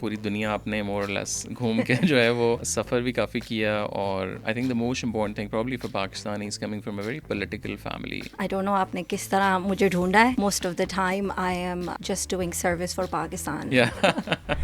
پوری دنیا آپ نے مور لیس گھوم کے جو ہے وہ سفر بھی کافی کیا، اور I think the most important thing probably for Pakistan is coming from a very political family. I don't know آپ نے کس طرح مجھے ڈھونڈا ہے. Most of the time I am just doing service for Pakistan.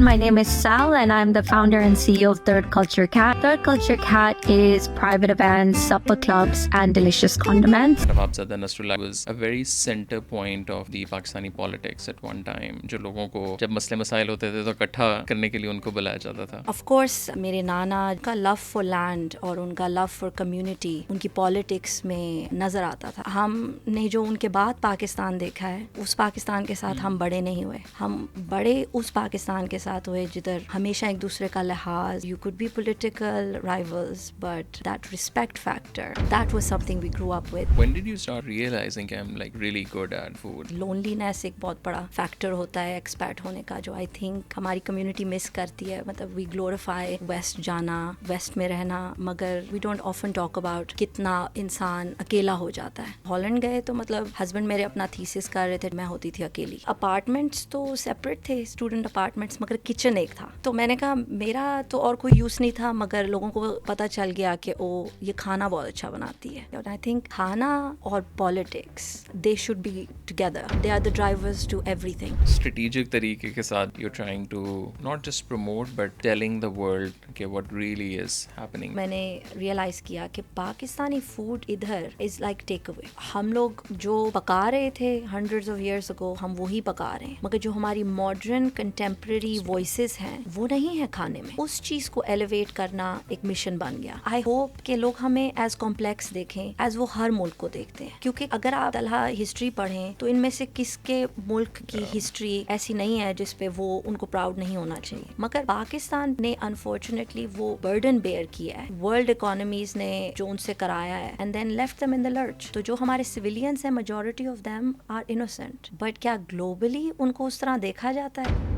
My name is Sal and I'm the founder and CEO of Third Culture Cat. Third Culture Cat is private events, supper clubs and delicious condiments. Nawabzada Nasrullah was a very center point of the Pakistani politics at one time. جو لوگوں کو جب مسئلے مسائل ہوتے تھے تو اکٹھا کرنے کے لیے ان کو بلایا جاتا تھا. آف کورس میرے نانا کا لو فار لینڈ اور ان کا لو فار کمیونٹی ان کی پالیٹکس میں نظر آتا تھا. ہم نے جو ان کے بعد پاکستان دیکھا ہے اس پاکستان کے ساتھ ہم بڑے نہیں ہوئے. ہم بڑے اس پاکستان کے ساتھ ہوئے جدھر ہمیشہ ایک دوسرے کا لحاظ, you could be political rivals but that respect factor, that was something we grow up with. When did you start realizing I'm like really good at food? Loneliness ایک بہت بڑا فیکٹر ہوتا ہے ایکسپیٹ ہونے کا, جو I think ہماری community مس کرتی ہے. مطلب وی گلوریفائی ویسٹ جانا, ویسٹ میں رہنا, مگر we don't often talk about کتنا انسان اکیلا ہو جاتا ہے. ہالینڈ گئے تو مطلب ہسبینڈ میرے اپنا تھیسس کر رہے تھے, میں ہوتی تھی اکیلی. اپارٹمنٹس تو سیپریٹ تھے, اسٹوڈنٹ اپارٹمنٹس, مگر کچن ایک تھا. تو میں نے کہا میرا تو اور کوئی یوز نہیں تھا, مگر لوگوں کو پتہ چل گیا کہ او یہ کھانا بہت اچھا بناتی ہے. اور آئی تھنک کھانا اور politics they should be together, they are the drivers to everything. Strategic طریقے کے ساتھ you're trying to not just promote but telling the world کہ what really is happening. میں نے ریئلائز کیا کہ پاکستانی فوڈ ادھر از لائک ٹیک اوے. ہم لوگ جو پکا رہے تھے ہنڈریڈز آف ایئرس اگو ہم وہی پکا رہے ہیں, مگر جو ہماری ماڈرن کنٹمپرری وائسز ہیں وہ نہیں ہے کھانے میں. اس چیز کو ایلیویٹ کرنا ایک مشن بن گیا. آئی ہوپ کہ لوگ ہمیں ایز کمپلیکس دیکھیں ایز وہ ہر ملک کو دیکھتے ہیں, کیونکہ اگر آپ طلحہ ہسٹری پڑھیں تو ان میں سے کس کے ملک کی ہسٹری ایسی نہیں ہے جس پہ وہ ان کو پراؤڈ نہیں ہونا چاہیے. مگر پاکستان نے انفارچونیٹلی وہ برڈن بیئر کیا ہے ورلڈ اکانومیز نے جو ان سے کرایا ہے, and then left them in the lurch. تو جو ہمارے سویلینس ہیں majority of them are innocent, but کیا گلوبلی ان کو اس طرح دیکھا جاتا ہے؟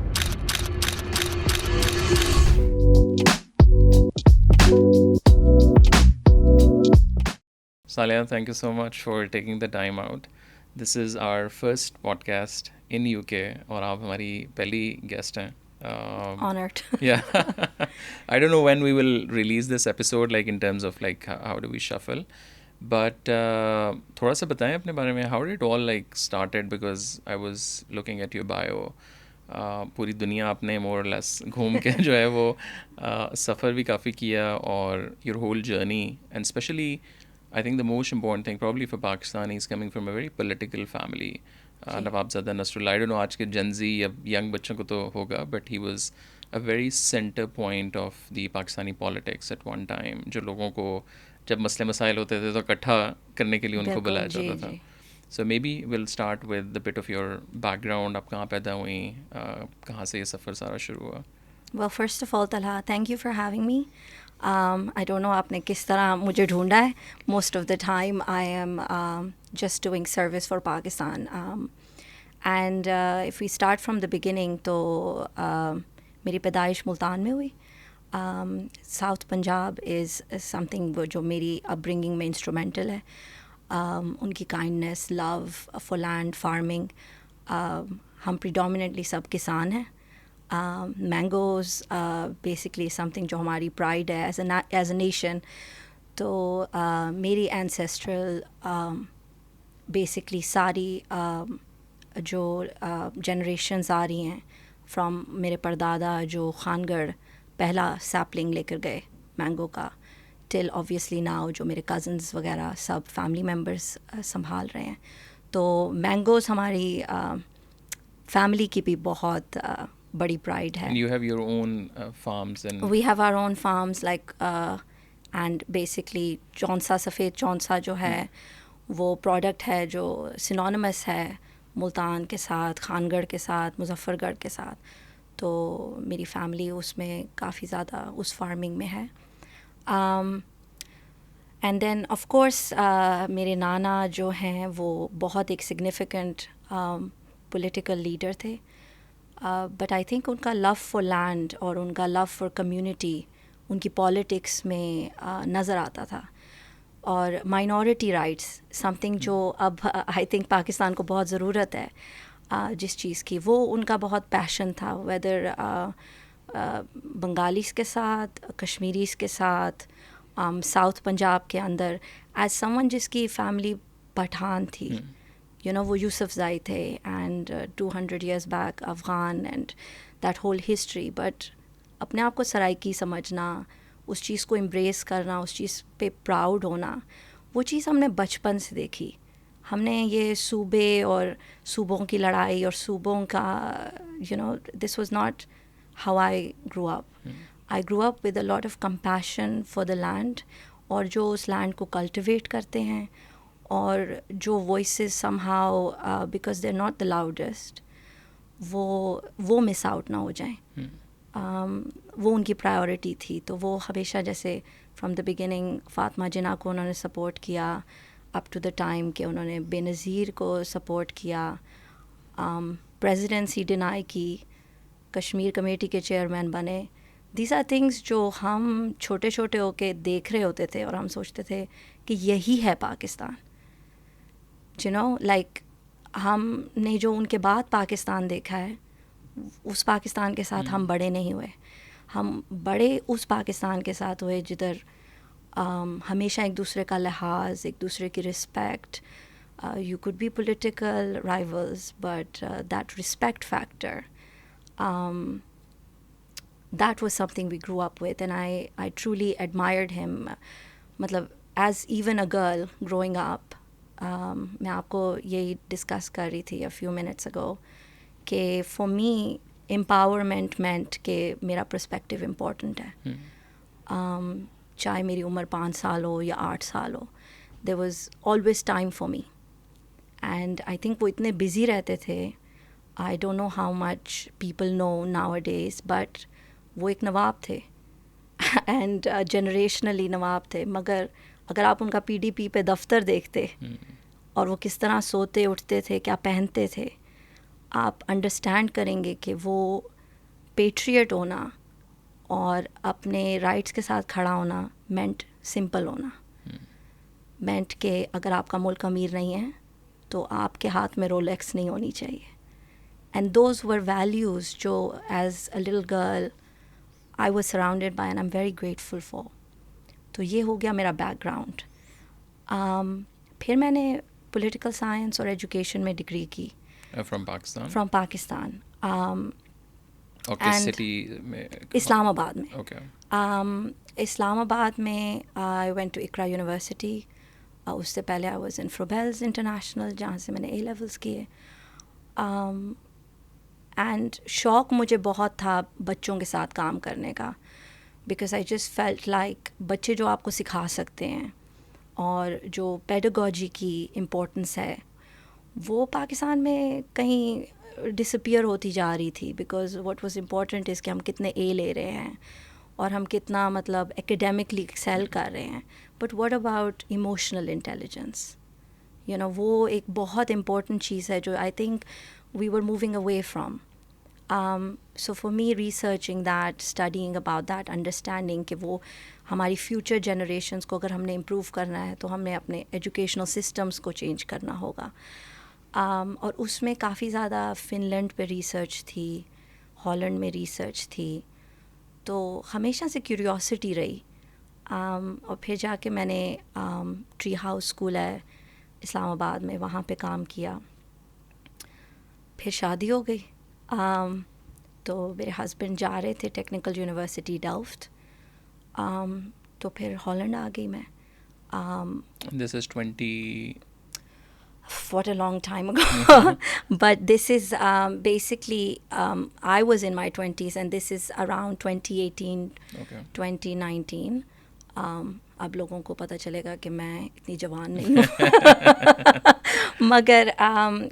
Saliha, thank you so much for taking the time out. This is our first podcast in UK اور آپ ہماری پہلی گیسٹ ہیں. Honored. Yeah. I don't know when we will release this episode, like in terms of like how do we shuffle. But تھوڑا سا بتائیں اپنے بارے میں, how did it all like started, because I was looking at your bio. پوری دنیا آپ نے مور لیس گھوم کے جو ہے وہ سفر بھی کافی کیا, اور your whole journey, and especially I think the most important thing probably for Pakistan is coming from a very political family. Nawabzada Nasrullah, I don't know آج کے Gen Z یا young بچوں کو تو ہوگا, but he was a very center point of the Pakistani politics at one time. جو لوگوں کو جب مسئلے مسائل ہوتے تھے تو اکٹھا کرنے کے لیے ان کو بلایا جاتا تھا. So maybe we'll start with a bit of your background. آپ کہاں پیدا ہوئیں, کہاں سے یہ سفر سارا شروع ہوا؟ Well, first of all, Talha, thank you for having me. I don't know آپ نے کس طرح مجھے ڈھونڈا ہے. Most of the time I am just doing service for Pakistan. And if we start from the beginning, تو میری پیدائش ملتان میں ہوئی. ساؤتھ پنجاب از something جو میری اپ برنگنگ میں انسٹرومینٹل ہے. ان کی kindness, love for land, farming. ہم پریڈومیننٹلی سب کسان ہیں. مینگوز بیسکلی سم تھنگ جو ہماری پرائڈ ہے ایز اے نیشن. تو میری اینسیسٹرل بیسکلی ساری جو جنریشنز آ رہی ہیں فرام میرے پردادا جو خانگڑھ پہلا سیپلنگ لے کر گئے مینگو کا, ٹل آبویسلی ناؤ جو میرے کزنز وغیرہ سب فیملی ممبرس سنبھال رہے ہیں. تو مینگوز ہماری فیملی کی بھی بہت بڑی پرائڈ ہے. And you have your own farms and We have our own farms like and basically چونسا, سفید چونسا جو ہے وہ پروڈکٹ ہے جو سنونیمس ہے ملتان کے ساتھ, خانگڑھ کے ساتھ, مظفر گڑھ کے ساتھ. تو میری فیملی اس میں کافی زیادہ اس فارمنگ میں ہے. اینڈ دین آف کورس میرے نانا جو ہیں وہ بہت ایک سگنیفیکنٹ پولیٹیکل لیڈر تھے, بٹ آئی تھنک ان کا لو فار لینڈ اور ان کا لو فار کمیونٹی ان کی پالیٹکس میں نظر آتا تھا. اور مائنورٹی رائٹس سم تھنگ جو اب آئی تھنک پاکستان کو بہت ضرورت ہے جس چیز کی, وہ ان کا بہت پیشن تھا. ویدر بنگالیز کے ساتھ, کشمیریز کے ساتھ, ساؤتھ پنجاب کے اندر, ایز سم ون جس کی فیملی پٹھان تھی, وہ یوسف زائی تھے, and 200 years back Afghan, and that whole history. But اپنے آپ کو سرائکی سمجھنا, اس چیز کو امبریس کرنا, اس چیز پہ پراؤڈ ہونا, وہ چیز ہم نے بچپن سے دیکھی. ہم نے یہ صوبے اور صوبوں کی لڑائی اور صوبوں کا this was not how I grow up. I grow up with a lot of compassion for the land, اور جو اس لینڈ کو کلٹیویٹ کرتے ہیں, اور جو voices somehow because they are not the loudest, وہ مس آؤٹ نہ ہو جائیں. وہ ان کی پرائیورٹی تھی. تو وہ ہمیشہ جیسے فرام دا بگننگ فاطمہ جناح کو انہوں نے سپورٹ کیا, اپ ٹو دا ٹائم کہ انہوں نے بے نظیر کو سپورٹ کیا, پریزیڈنسی ڈینائی کی, کشمیر کمیٹی کے چیئرمین بنے. دیز آر تھنگس جو ہم چھوٹے چھوٹے ہو کے دیکھ رہے ہوتے تھے, اور ہم سوچتے تھے کہ یہی ہے پاکستان. لائک ہم نے جو ان کے بعد پاکستان دیکھا ہے, اس پاکستان کے ساتھ ہم بڑے نہیں ہوئے. ہم بڑے اس پاکستان کے ساتھ ہوئے جدھر ہمیشہ ایک دوسرے کا لحاظ, ایک دوسرے کی respect. You could be political rivals, but that respect factor, that was something we grow up with, and I truly admired him. مطلب as even a girl growing up, میں آپ کو یہی ڈسکس کر رہی تھی اے فیو منٹس اگو کہ فار می امپاورمنٹ مینٹ کہ میرا پرسپیکٹیو امپورٹنٹ ہے. چاہے میری عمر 5 سال ہو یا 8 سال ہو, there was always time for me. And I think وہ اتنے بزی رہتے تھے, I don't know how much people know nowadays, but وہ ایک نواب تھے, اینڈ جنریشنلی نواب تھے. مگر اگر آپ ان کا پی ڈی پی پہ دفتر دیکھتے, اور وہ کس طرح سوتے اٹھتے تھے, کیا پہنتے تھے, آپ انڈرسٹینڈ کریں گے کہ وہ پیٹریٹ ہونا اور اپنے رائٹس کے ساتھ کھڑا ہونا مینٹ سمپل ہونا. مینٹ کہ اگر آپ کا ملک امیر نہیں ہے تو آپ کے ہاتھ میں رولیکس نہیں ہونی چاہیے. اینڈ دوز ور ویلیوز جو as a little girl I was surrounded by, and I am very grateful for. تو یہ ہو گیا میرا بیک گراؤنڈ. پھر میں نے پولیٹیکل سائنس اور ایجوکیشن میں ڈگری کی from Pakistan. From Pakistan, city میں اسلام آباد میں. اوکے. اسلام آباد میں I went to Iqra university. اس سے پہلے آئی واز ان فروبیلز انٹرنیشنل, جہاں سے میں نے اے لیولس کیے. اینڈ شوق مجھے بہت تھا بچوں کے ساتھ کام کرنے کا, because I just felt like بچے جو آپ کو سکھا سکتے ہیں, اور جو پیڈاگوجی کی امپورٹنس ہے وہ پاکستان میں کہیں ڈسپیئر ہوتی جا رہی تھی. Because what was important is کہ ہم کتنے اے لے رہے ہیں اور ہم کتنا مطلب اکیڈیمکلی ایکسیل کر رہے ہیں, but what about emotional intelligence, وہ ایک بہت امپورٹنٹ چیز ہے جو I think we were moving away from. So for me researching that, studying about that, understanding کہ وہ ہماری فیوچر جنریشنس کو اگر ہم نے امپروو کرنا ہے تو ہمیں اپنے ایجوکیشنل سسٹمس کو چینج کرنا ہوگا. اور اس میں کافی زیادہ فن لینڈ پہ ریسرچ تھی, ہالینڈ میں ریسرچ تھی, تو ہمیشہ سے کیوریوسٹی رہی. اور پھر جا کے میں نے ٹری ہاؤس اسکول ہے اسلام آباد میں, وہاں پہ کام کیا. پھر شادی ہو گئی. تو میرے ہسبینڈ جا رہے تھے ٹیکنیکل یونیورسٹی ڈاؤفٹ, تو پھر ہالینڈ آ گئی میں. This is 20. What a long time ago. But this is basically I was in my 20s, and this is around 2018, Okay. 2019. اب لوگوں کو پتہ چلے گا کہ میں اتنی جوان نہیں ہوں, مگر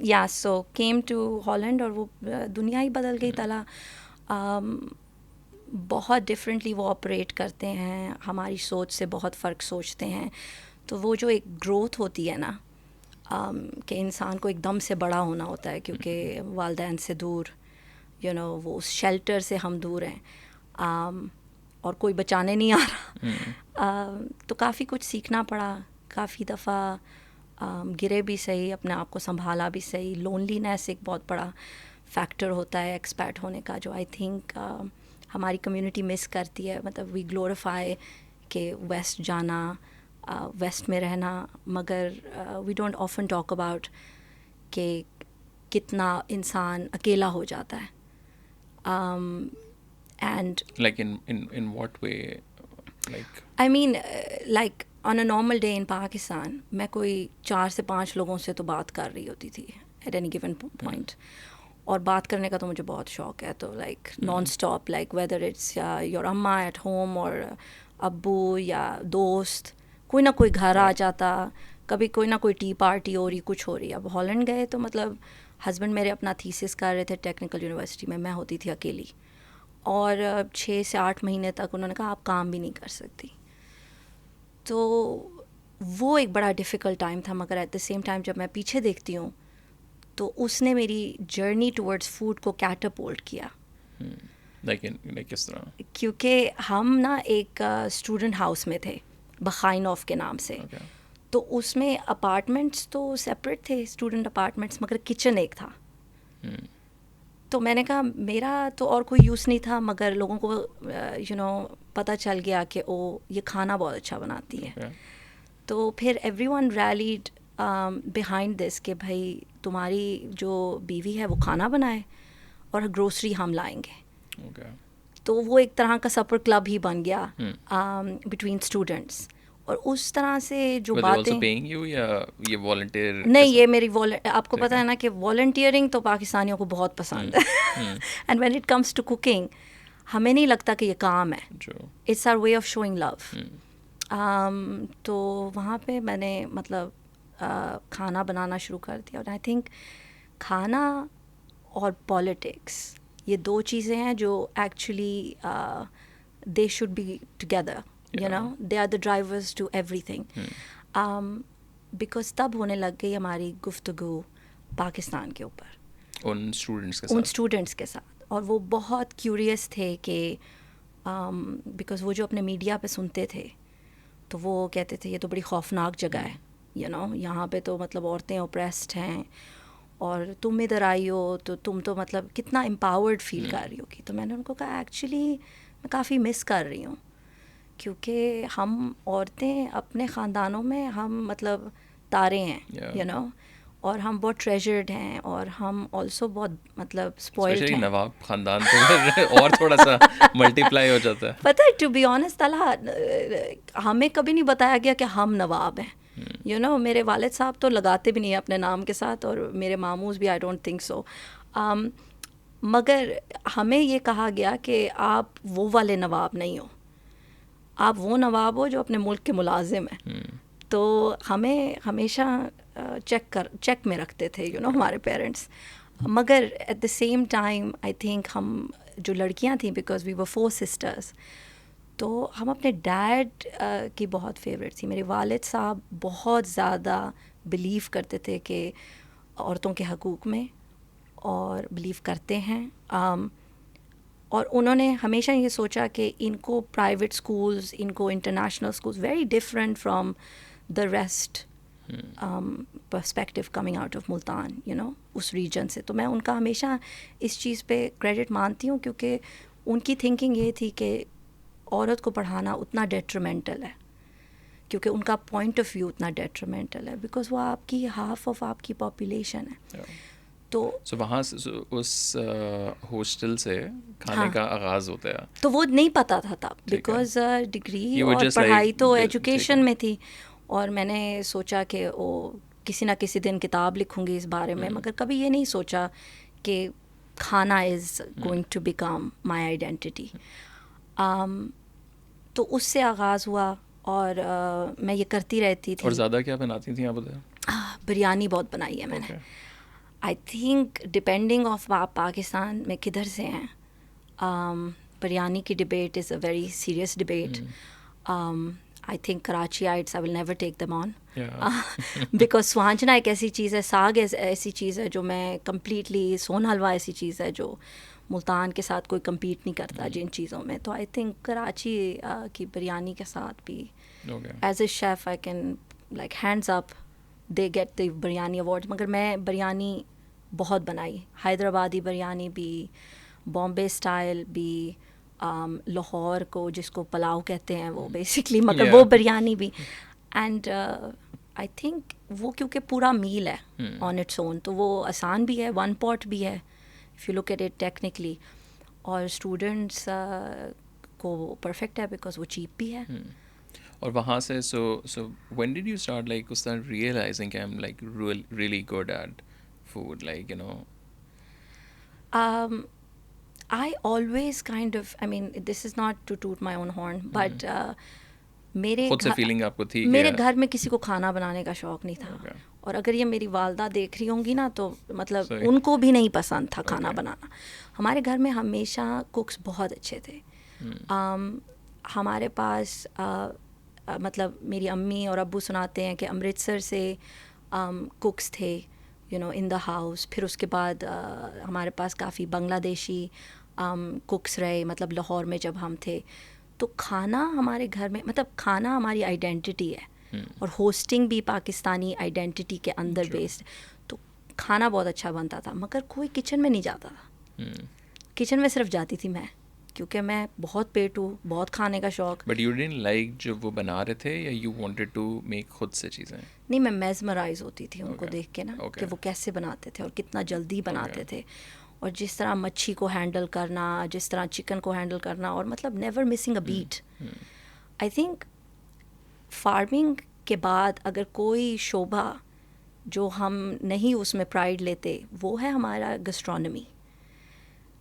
یا سو کیم ٹو ہالینڈ, اور وہ دنیا ہی بدل گئی. تلا بہت ڈفرینٹلی وہ آپریٹ کرتے ہیں, ہماری سوچ سے بہت فرق سوچتے ہیں. تو وہ جو ایک گروتھ ہوتی ہے نا, کہ انسان کو ایک دم سے بڑا ہونا ہوتا ہے, کیونکہ والدین سے دور, وہ اس شیلٹر سے ہم دور ہیں, اور کوئی بچانے نہیں آ رہا. تو کافی کچھ سیکھنا پڑا. کافی دفعہ گرے بھی صحیح, اپنے آپ کو سنبھالا بھی صحیح. لونلی نیس ایک بہت بڑا فیکٹر ہوتا ہے ایکسپیٹ ہونے کا, جو آئی تھنک ہماری کمیونٹی مس کرتی ہے. مطلب وی گلوریفائی کہ ویسٹ جانا, ویسٹ میں رہنا, مگر we don't often talk about کہ کتنا انسان اکیلا ہو جاتا ہے. And Like in what way? Like I mean like on a normal day in Pakistan میں کوئی 4 سے 5 لوگوں سے تو بات کر رہی ہوتی تھی ایٹ اینی گیون پوائنٹ, اور بات کرنے کا تو مجھے بہت شوق ہے. تو like non stop, like whether it's your اماں ایٹ ہوم اور ابو یا دوست, کوئی نہ کوئی گھر آ جاتا, کبھی کوئی نہ کوئی ٹی پارٹی ہو رہی, کچھ ہو رہی. اب ہالینڈ گئے تو مطلب ہسبینڈ میرے اپنا تھیسس کر رہے تھے ٹیکنیکل یونیورسٹی میں ہوتی تھی اکیلی, اور 6 سے 8 مہینے تک انہوں نے کہا آپ کام بھی نہیں کر سکتی. تو وہ ایک بڑا ڈیفیکلٹ ٹائم تھا, مگر ایٹ دا سیم ٹائم جب میں پیچھے دیکھتی ہوں تو اس نے میری جرنی ٹورڈز فوڈ کو کیٹاپولٹ کیا. like کس طرح؟ کیونکہ ہم نا ایک اسٹوڈنٹ ہاؤس میں تھے بخائنوف کے نام سے. Okay. تو اس میں اپارٹمنٹس تو سیپریٹ تھے, اسٹوڈنٹ اپارٹمنٹس, مگر کچن ایک تھا. تو میں نے کہا میرا تو اور کوئی یوز نہیں تھا, مگر لوگوں کو پتہ چل گیا کہ یہ کھانا بہت اچھا بناتی ہے. Okay. تو پھر every one relayed behind this کہ بھائی تمہاری جو بیوی ہے وہ کھانا بنائے اور گروسری ہم لائیں گے. Okay. تو وہ ایک طرح کا سپر کلب ہی بن گیا بٹوین اسٹوڈنٹس. اور اس طرح سے جو Were they also باتیں, paying you یا یہ volunteer؟ نہیں, یہ میری آپ کو پتہ ہے نا کہ والنٹیئرنگ تو پاکستانیوں کو بہت پسند ہے. And when it comes to cooking ہمیں نہیں لگتا کہ یہ کام ہے, it's our way of showing love. تو وہاں پہ میں نے مطلب کھانا بنانا شروع کر دیا. اور آئی تھنک کھانا اور پالیٹکس یہ 2 چیزیں ہیں جو actually they should be together, they are the drivers to everything. Because تب ہونے لگ گئی ہماری گفتگو پاکستان کے اوپر, ان اسٹوڈنٹس کے ساتھ. اور وہ بہت کیوریس تھے کہ بیکاز وہ جو اپنے میڈیا پہ سنتے تھے تو وہ کہتے تھے یہ تو بڑی خوفناک جگہ ہے, یہاں پہ تو مطلب عورتیں اوپریسڈ ہیں, اور تم ادھر آئی ہو تو تم تو مطلب کتنا امپاورڈ فیل کر رہی ہوگی. تو میں نے ان کو کہا ایکچولی میں کافی مس کر رہی ہوں, کیونکہ ہم عورتیں اپنے خاندانوں میں ہم مطلب تارے ہیں, اور ہم بہت ٹریجرڈ ہیں, اور ہم آلسو بہت مطلب اسپوائلڈ ہیں. نواب خاندان تو اور تھوڑا سا ملٹی پلائی ہو جاتا ہے. پتہ ہے ٹو بی آنیسٹ طلحہ, ہمیں کبھی نہیں بتایا گیا کہ ہم نواب ہیں. میرے والد صاحب تو لگاتے بھی نہیں ہیں اپنے نام کے ساتھ, اور میرے ماموز بھی آئی ڈونٹ تھنک سو. مگر ہمیں یہ کہا گیا کہ آپ وہ والے نواب نہیں ہو, آپ وہ نواب ہو جو اپنے ملک کے ملازم ہیں. تو ہمیں ہمیشہ چیک میں رکھتے تھے ہمارے پیرنٹس. مگر at the same time I think ہم جو لڑکیاں تھیں, بیکاز وی ور 4 سسٹرس, تو ہم اپنے ڈیڈ کی بہت فیوریٹ تھی. میرے والد صاحب بہت زیادہ بلیو کرتے تھے کہ عورتوں کے حقوق میں, اور بلیو کرتے ہیں. اور انہوں نے ہمیشہ یہ سوچا کہ ان کو پرائیویٹ اسکولز, ان کو international schools very different from the rest perspective coming out of Multan, اس ریجن سے. تو میں ان کا ہمیشہ اس چیز پہ کریڈٹ مانتی ہوں, کیونکہ ان کی تھنکنگ یہ تھی کہ عورت کو پڑھانا اتنا ڈیٹریمنٹل ہے, کیونکہ ان کا پوائنٹ آف ویو اتنا ڈیٹریمنٹل ہے, بیکاز وہ آپ کی ہاف آف آپ کی پاپولیشن ہے. تو وہاں اس ہاسٹل سے کھانے کا آغاز ہوتا ہے. تو وہ نہیں پتہ تھا تب, بیکاز ڈگری اور پڑھائی تو ایجوکیشن میں تھی, اور میں نے سوچا کہ کسی نہ کسی دن کتاب لکھوں گی اس بارے میں, مگر کبھی یہ نہیں سوچا کہ کھانا is going to become my identity. تو اس سے آغاز ہوا, اور میں یہ کرتی رہتی تھی. اور زیادہ کیا بناتی تھیں آپ ادھر؟ بریانی بہت بنائی ہے میں نے. آئی تھنک ڈپینڈنگ آف آپ پاکستان میں کدھر سے ہیں, بریانی کی debate is a very serious debate. I think Karachiites I will never take them on, because سوانجنا ایک ایسی چیز ہے, ساگ ایسی چیز ہے جو میں کمپلیٹلی, سون حلوہ ایسی چیز ہے جو ملتان کے ساتھ کوئی کمپیٹ نہیں کرتا جن چیزوں میں. تو آئی تھنک کراچی کی بریانی کے ساتھ بھی as a chef I can like hands up, they get the biryani award. مگر میں بریانی بہت بنائی, حیدرآبادی بریانی بھی, بامبے اسٹائل بھی, لاہور کو جس کو پلاؤ کہتے ہیں وہ بیسکلی, مگر وہ بریانی بھی. اینڈ آئی تھنک وہ کیونکہ پورا میل ہے آن اٹس اون, تو وہ آسان بھی ہے, ون پاٹ بھی ہے if you look at it technically, اور اسٹوڈنٹس کو پرفیکٹ ہے بیکاز وہ چیپ بھی ہے. اور وہاں سے so when did you start like اس طرح ریئلائزنگ کہ I am like really good at food, like you know. I always kind of, I mean, this is not to toot my own horn, but خود سے feeling آپ کو تھی میرے گھر میں کسی کو کھانا بنانے کا شوق نہیں تھا, اور اگر یہ میری والدہ دیکھ رہی ہوں گی نا تو مطلب ان کو بھی نہیں پسند تھا کھانا بنانا. ہمارے گھر میں ہمیشہ کوکس بہت اچھے تھے. ہمارے پاس مطلب میری امی اور ابو سناتے ہیں کہ امرتسر سے کوکس تھے you know in the house. پھر اس کے بعد ہمارے پاس کافی بنگلہ دیشی کوکس رہے, مطلب لاہور میں جب ہم تھے. تو کھانا ہمارے گھر میں, مطلب کھانا ہماری آئیڈینٹی ہے, اور ہوسٹنگ بھی پاکستانی آئیڈینٹی کے اندر بیسڈ. تو کھانا بہت اچھا بنتا تھا, مگر کوئی کچن میں نہیں جاتا تھا. کچن میں صرف جاتی تھی میں, کیونکہ میں بہت پیٹو, بہت کھانے کا شوق. بٹ یو ڈنٹ لائک جو وہ بنا رہے تھے, یا یو وانٹیڈ ٹو میک خود سے چیزیں؟ نہیں, میں میزمرائز ہوتی تھی ان کو دیکھ کے نا, کہ وہ کیسے بناتے تھے اور کتنا جلدی بناتے تھے, اور جس طرح مچھی کو ہینڈل کرنا, جس طرح چکن کو ہینڈل کرنا, اور مطلب never missing a beat. I think farming کے بعد اگر کوئی شعبہ جو ہم نہیں اس میں پرائڈ لیتے, وہ ہے ہمارا گسٹرونومی,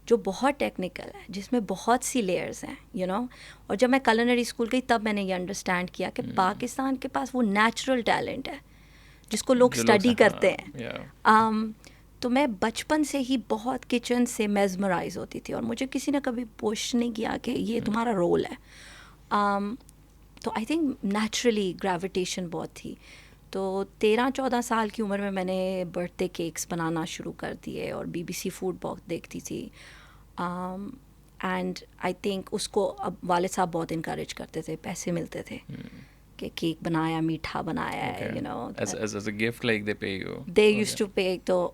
جو بہت ٹیکنیکل ہے, جس میں بہت سی لیئرز ہیں یو نو. اور جب میں کلنری اسکول گئی تب میں نے یہ انڈرسٹینڈ کیا کہ پاکستان کے پاس وہ نیچرل ٹیلنٹ ہے جس کو لوگ اسٹڈی کرتے ہیں. تو میں بچپن سے ہی بہت کچن سے میزمرائز ہوتی تھی, اور مجھے کسی نے کبھی پوش نہیں کیا کہ یہ تمہارا رول ہے. تو آئی تھنک نیچرلی گریویٹیشن بہت تھی. تو 13-14 سال کی عمر میں میں نے برتھ ڈے کیکس بنانا شروع کر دیے, اور BBC فوڈ بہت دیکھتی تھی. اینڈ آئی تھنک اس کو اب والد صاحب بہت انکریج کرتے تھے, پیسے ملتے تھے کہ کیک بنایا, میٹھا بنایا ہے, you know, as a gift like they pay you. they used to pay. تو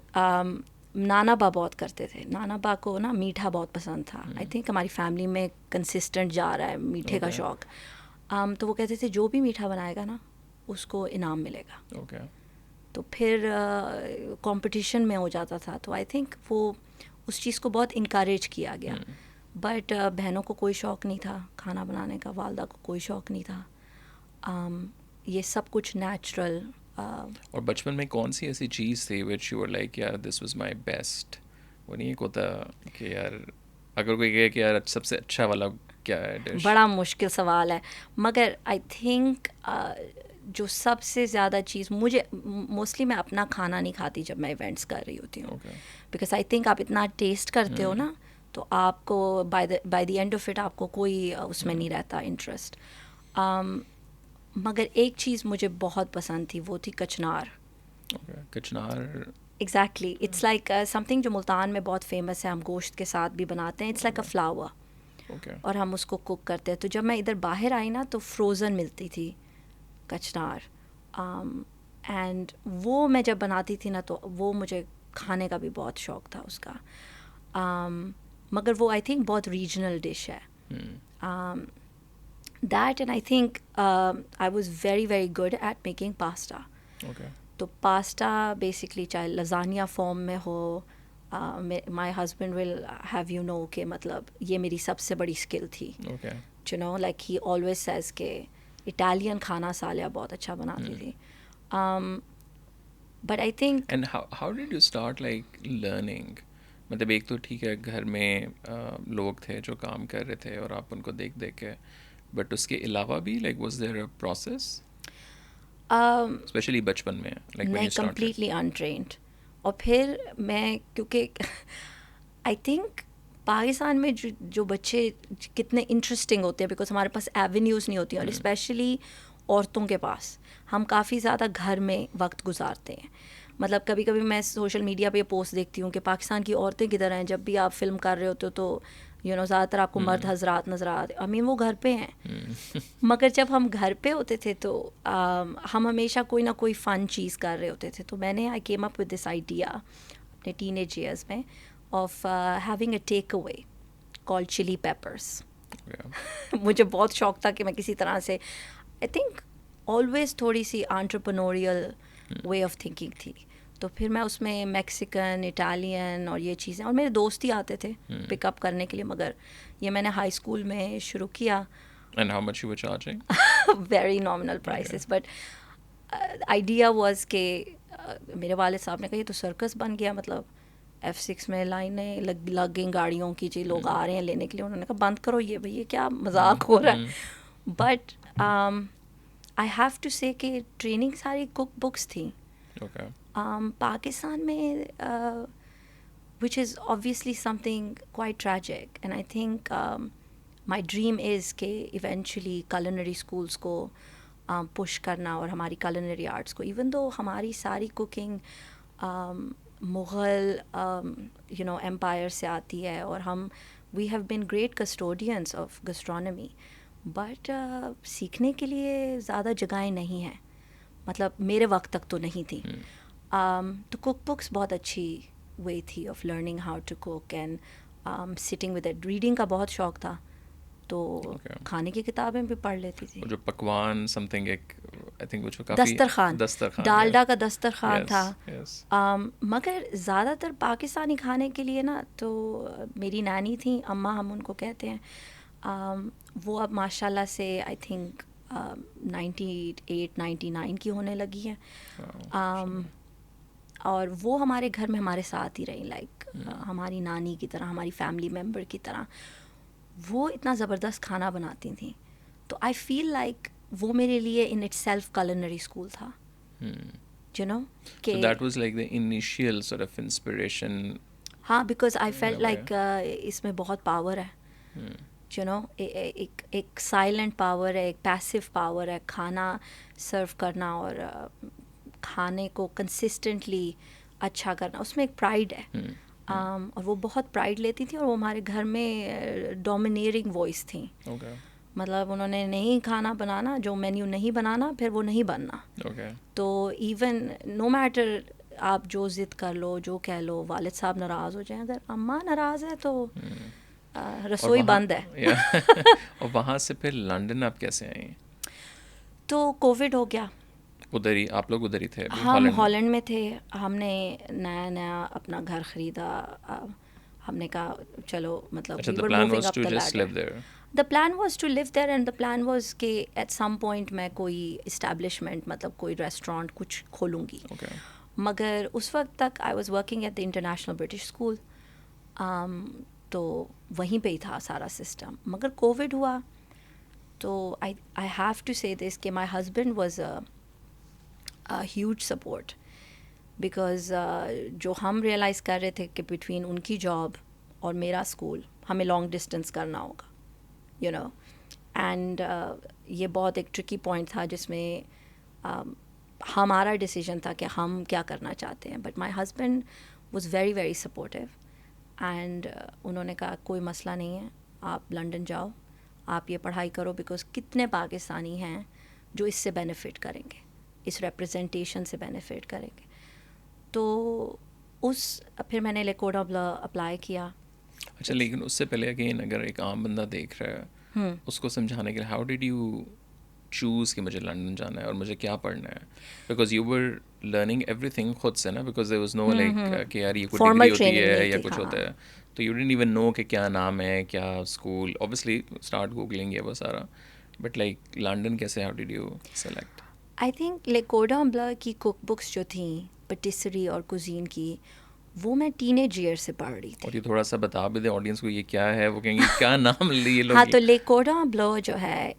نانا با بہت کرتے تھے. نانا با کو نا میٹھا بہت پسند تھا. آئی تھنک ہماری فیملی میں کنسسٹنٹ جا رہا ہے میٹھے کا شوق. تو وہ کہتے تھے جو بھی میٹھا بنائے گا نا اس کو انعام ملے گا. تو پھر کمپٹیشن میں ہو جاتا تھا. تو آئی تھنک وہ اس چیز کو بہت انکریج کیا گیا. بٹ بہنوں کو کوئی شوق نہیں تھا کھانا بنانے کا, والدہ کو کوئی شوق نہیں تھا. یہ سب کچھ نیچرل. اور بچپن میں کون سی ایسی چیز تھی وچ یو ور لائک یار دس واز مائی بیسٹ؟ وہ نہیں ایک ہوتا کہ یار اگر کوئی کہے کہ یار سب سے اچھا والا کیا ہے ڈش؟ بڑا مشکل سوال ہے, مگر آئی تھنک جو سب سے زیادہ چیز مجھے, موسٹلی میں اپنا کھانا نہیں کھاتی جب میں ایونٹس کر رہی ہوتی ہوں, بیکاز آئی تھنک آپ اتنا ٹیسٹ کرتے ہو نا, تو آپ کو by the end of it آپ کو کوئی اس میں نہیں رہتا انٹرسٹ. مگر ایک چیز مجھے بہت پسند تھی, وہ تھی کچنار. کچنار exactly, it's like something جو ملتان میں بہت فیمس ہے, ہم گوشت کے ساتھ بھی بناتے ہیں. اٹس لائک اے فلاور, اور ہم اس کو کوک کرتے ہیں. تو جب میں ادھر باہر آئی نا تو فروزن ملتی تھی کچنار, اینڈ وہ میں جب بناتی تھی نا تو وہ مجھے کھانے کا بھی بہت شوق تھا اس کا. مگر وہ آئی تھنک بہت ریجنل ڈش ہے. That, and I think I was very, very good at making pasta. تو پاستا بیسکلی چاہے لزانیہ فارم میں ہو, my husband will have you know کہ مطلب یہ میری سب سے بڑی اسکل تھی. You know like he always says کہ اٹالین کھانا سالیا بہت اچھا بناتی تھی. But I think and how did you start like learning? مطلب ایک تو ٹھیک ہے گھر میں لوگ تھے جو کام کر رہے تھے اور آپ ان کو دیکھ دیکھ کے, بٹ اس کے علاوہ بھی like was there a process especially بچپن میں؟ نہیں, کمپلیٹلی انٹرینڈ. اور پھر میں کیونکہ آئی تھنک پاکستان میں جو بچے کتنے انٹرسٹنگ ہوتے ہیں, بیکاز ہمارے پاس ایونیوز نہیں ہوتی, اور اسپیشلی عورتوں کے پاس ہم کافی زیادہ گھر میں وقت گزارتے ہیں. مطلب کبھی کبھی میں سوشل میڈیا پہ پوسٹ دیکھتی ہوں کہ پاکستان کی عورتیں کدھر ہیں, جب بھی آپ فلم کر رہے ہوتے ہو تو یو نو زیادہ تر آپ کو مرد حضرات نظر آتے. I mean وہ گھر پہ ہیں. مگر جب ہم گھر پہ ہوتے تھے تو ہم ہمیشہ کوئی نہ کوئی فن چیز کر رہے ہوتے تھے. تو میں نے I came up with this idea اپنے ٹین ایج ایئرس میں of having a take away called چلی پیپرس. Yeah. مجھے بہت شوق تھا کہ میں کسی طرح سے آئی تھنک آلویز تھوڑی سی آنٹرپرنوریل وے آف تھنکنگ تھی. تو پھر میں اس میں میکسیکن اٹالین اور یہ چیزیں, اور میرے دوست ہی آتے تھے پک اپ کرنے کے لیے, مگر یہ میں نے ہائی اسکول میں شروع کیا. And how much you were charging? Very nominal prices, but idea was کہ میرے والد صاحب نے کہا یہ تو سرکس بن گیا, مطلب F6 میں لائنیں لگ گئیں گاڑیوں کی, جی لوگ آ رہے ہیں لینے کے لیے. انہوں نے کہا بند کرو یہ بھائی, یہ کیا مذاق ہو رہا ہے. بٹ آئی ہیو ٹو سے کہ ٹریننگ ساری کک بکس تھیں. Okay. پاکستان میں which is obviously something quite tragic, and I think my dream is کہ ایونچولی culinary schools کو push کرنا, اور ہماری culinary arts کو, even though ہماری ساری cooking مغل empire سے آتی ہے, اور ہم we have been great custodians of gastronomy, but سیکھنے کے لیے زیادہ جگہیں نہیں ہیں, مطلب میرے وقت تک تو نہیں تھی. تو کوک بکس بہت اچھی وے تھی of learning how to cook, and sitting with it. Reading کا بہت شوق تھا, تو کھانے کی کتابیں بھی پڑھ لیتی تھی. جو پکوان سم تھنگ ایک آئی تھنک وہ کافی دسترخوان, ڈالڈا کا دسترخوان تھا. مگر زیادہ تر پاکستانی کھانے کے لیے نا, تو میری نانی تھیں, اماں ہم ان کو کہتے ہیں, وہ اب ماشاء اللہ سے آئی تھنک 98 99 کی ہونے لگی ہیں. اور وہ ہمارے گھر میں ہمارے ساتھ ہی رہی, لائک ہماری نانی کی طرح, ہماری فیملی ممبر کی طرح. وہ اتنا زبردست کھانا بناتی تھیں, تو آئی فیل لائک وہ میرے لیے in it self culinary school تھا. یو نو کہ that was like the initial sort of inspiration. ہاں, بیکاز آئی فیلٹ لائک اس میں بہت پاور ہے. یو نو ایک سائلنٹ پاور ہے, ایک پیسو پاور ہے, کھانا سرو کرنا اور کھانے کو کنسسٹنٹلی اچھا کرنا, اس میں ایک پرائڈ ہے. اور وہ بہت پرائڈ لیتی تھیں, اور وہ ہمارے گھر میں ڈومینیرنگ وائس تھیں. مطلب انہوں نے نہیں کھانا بنانا, جو مینیو نہیں بنانا پھر وہ نہیں بننا. تو ایون نو میٹر آپ جو ضد کر لو, جو کہہ لو, والد صاحب ناراض ہو جائیں, اگر اماں ناراض ہے تو رسوئی بند ہے. اور وہاں سے پھر لنڈن آپ کیسے آئیں؟ تو کووڈ ہو گیا. ادھر ہی آپ لوگ ادھر ہی تھے؟ ہم ہالینڈ میں تھے. ہم نے نیا اپنا گھر خریدا. ہم نے کہا چلو, مطلب the plan was to just live there. The plan was to live there, and the plan was کہ at some point میں کوئی اسٹیبلشمنٹ, مطلب کوئی ریسٹورانٹ کچھ کھولوں گی. مگر اس وقت تک I was working at the International British School, تو وہیں پہ ہی تھا سارا سسٹم. مگر کووڈ ہوا, تو I have to say this کہ my husband was a huge support, because جو ہم ریئلائز کر رہے تھے کہ بٹوین ان کی جاب اور میرا اسکول ہمیں لانگ ڈسٹینس کرنا ہوگا, یو نو, اینڈ یہ بہت ایک ٹرکی پوائنٹ تھا جس میں ہمارا ڈیسیجن تھا کہ ہم کیا کرنا چاہتے ہیں. But my husband was very very supportive, and انہوں نے کہا کوئی مسئلہ نہیں ہے, آپ لنڈن جاؤ, آپ یہ پڑھائی کرو, بیکاز کتنے پاکستانی ہیں جو اس سے بینیفٹ کریں گے, اس ریپرزنٹیشن سے بینیفٹ کریں گے. تو پھر میں نے لیکوڈا اپلائی کیا. اچھا, لیکن اس سے پہلے اگین اگر ایک عام بندہ دیکھ رہا ہے, اس کو سمجھانے کے لیے ہاؤ ڈیڈ یو چوز کہ مجھے لنڈن جانا ہے اور مجھے کیا پڑھنا ہے, because you were learning everything خود سے نا, because there was no like کہ یار یہ کوئی ڈگری ہوتی ہے یا کچھ ہوتا ہے, تو یو ڈنٹ ایون نو کہ کیا نام ہے, کیا اسکول. اوبیسلی اسٹارٹ گوگلنگ یہ وہ سارا, بٹ لائک لنڈن کیسے, how did you select? I think le cordon bleu کی کوک بکس جو تھیں پٹیسری اور کوزین کی, وہ میں ٹین ایج ایئر سے پڑھ رہی تھی. اور یہ تھوڑا سا بتا بھی دیں آڈینس کو یہ کیا ہے, وہ کہیں گے کیا نام لیے لوگ. ہاں, تو لیکوڈا بلو جو ہے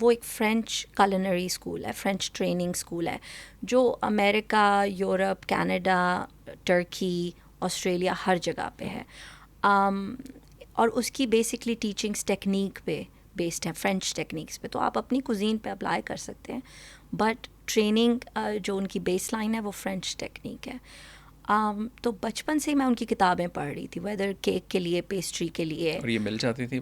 وہ ایک فرینچ کلنری اسکول ہے, فرینچ ٹریننگ اسکول ہے, جو امریکہ, یورپ, کینیڈا, ٹرکی, آسٹریلیا ہر جگہ پہ ہے. اور اس کی بیسکلی ٹیچنگس ٹیکنیک پہ بیسڈ ہے, فرینچ ٹیکنیکس پہ. تو آپ اپنی کوزین پہ اپلائی کر سکتے ہیں, بٹ ٹریننگ جو ان کی بیس لائن ہے وہ فرینچ ٹیکنیک ہے. تو بچپن سے ہی میں ان کی کتابیں پڑھ رہی تھی, ویدر کیک کے لیے, پیسٹری کے لیے. اور یہ مل جاتی تھی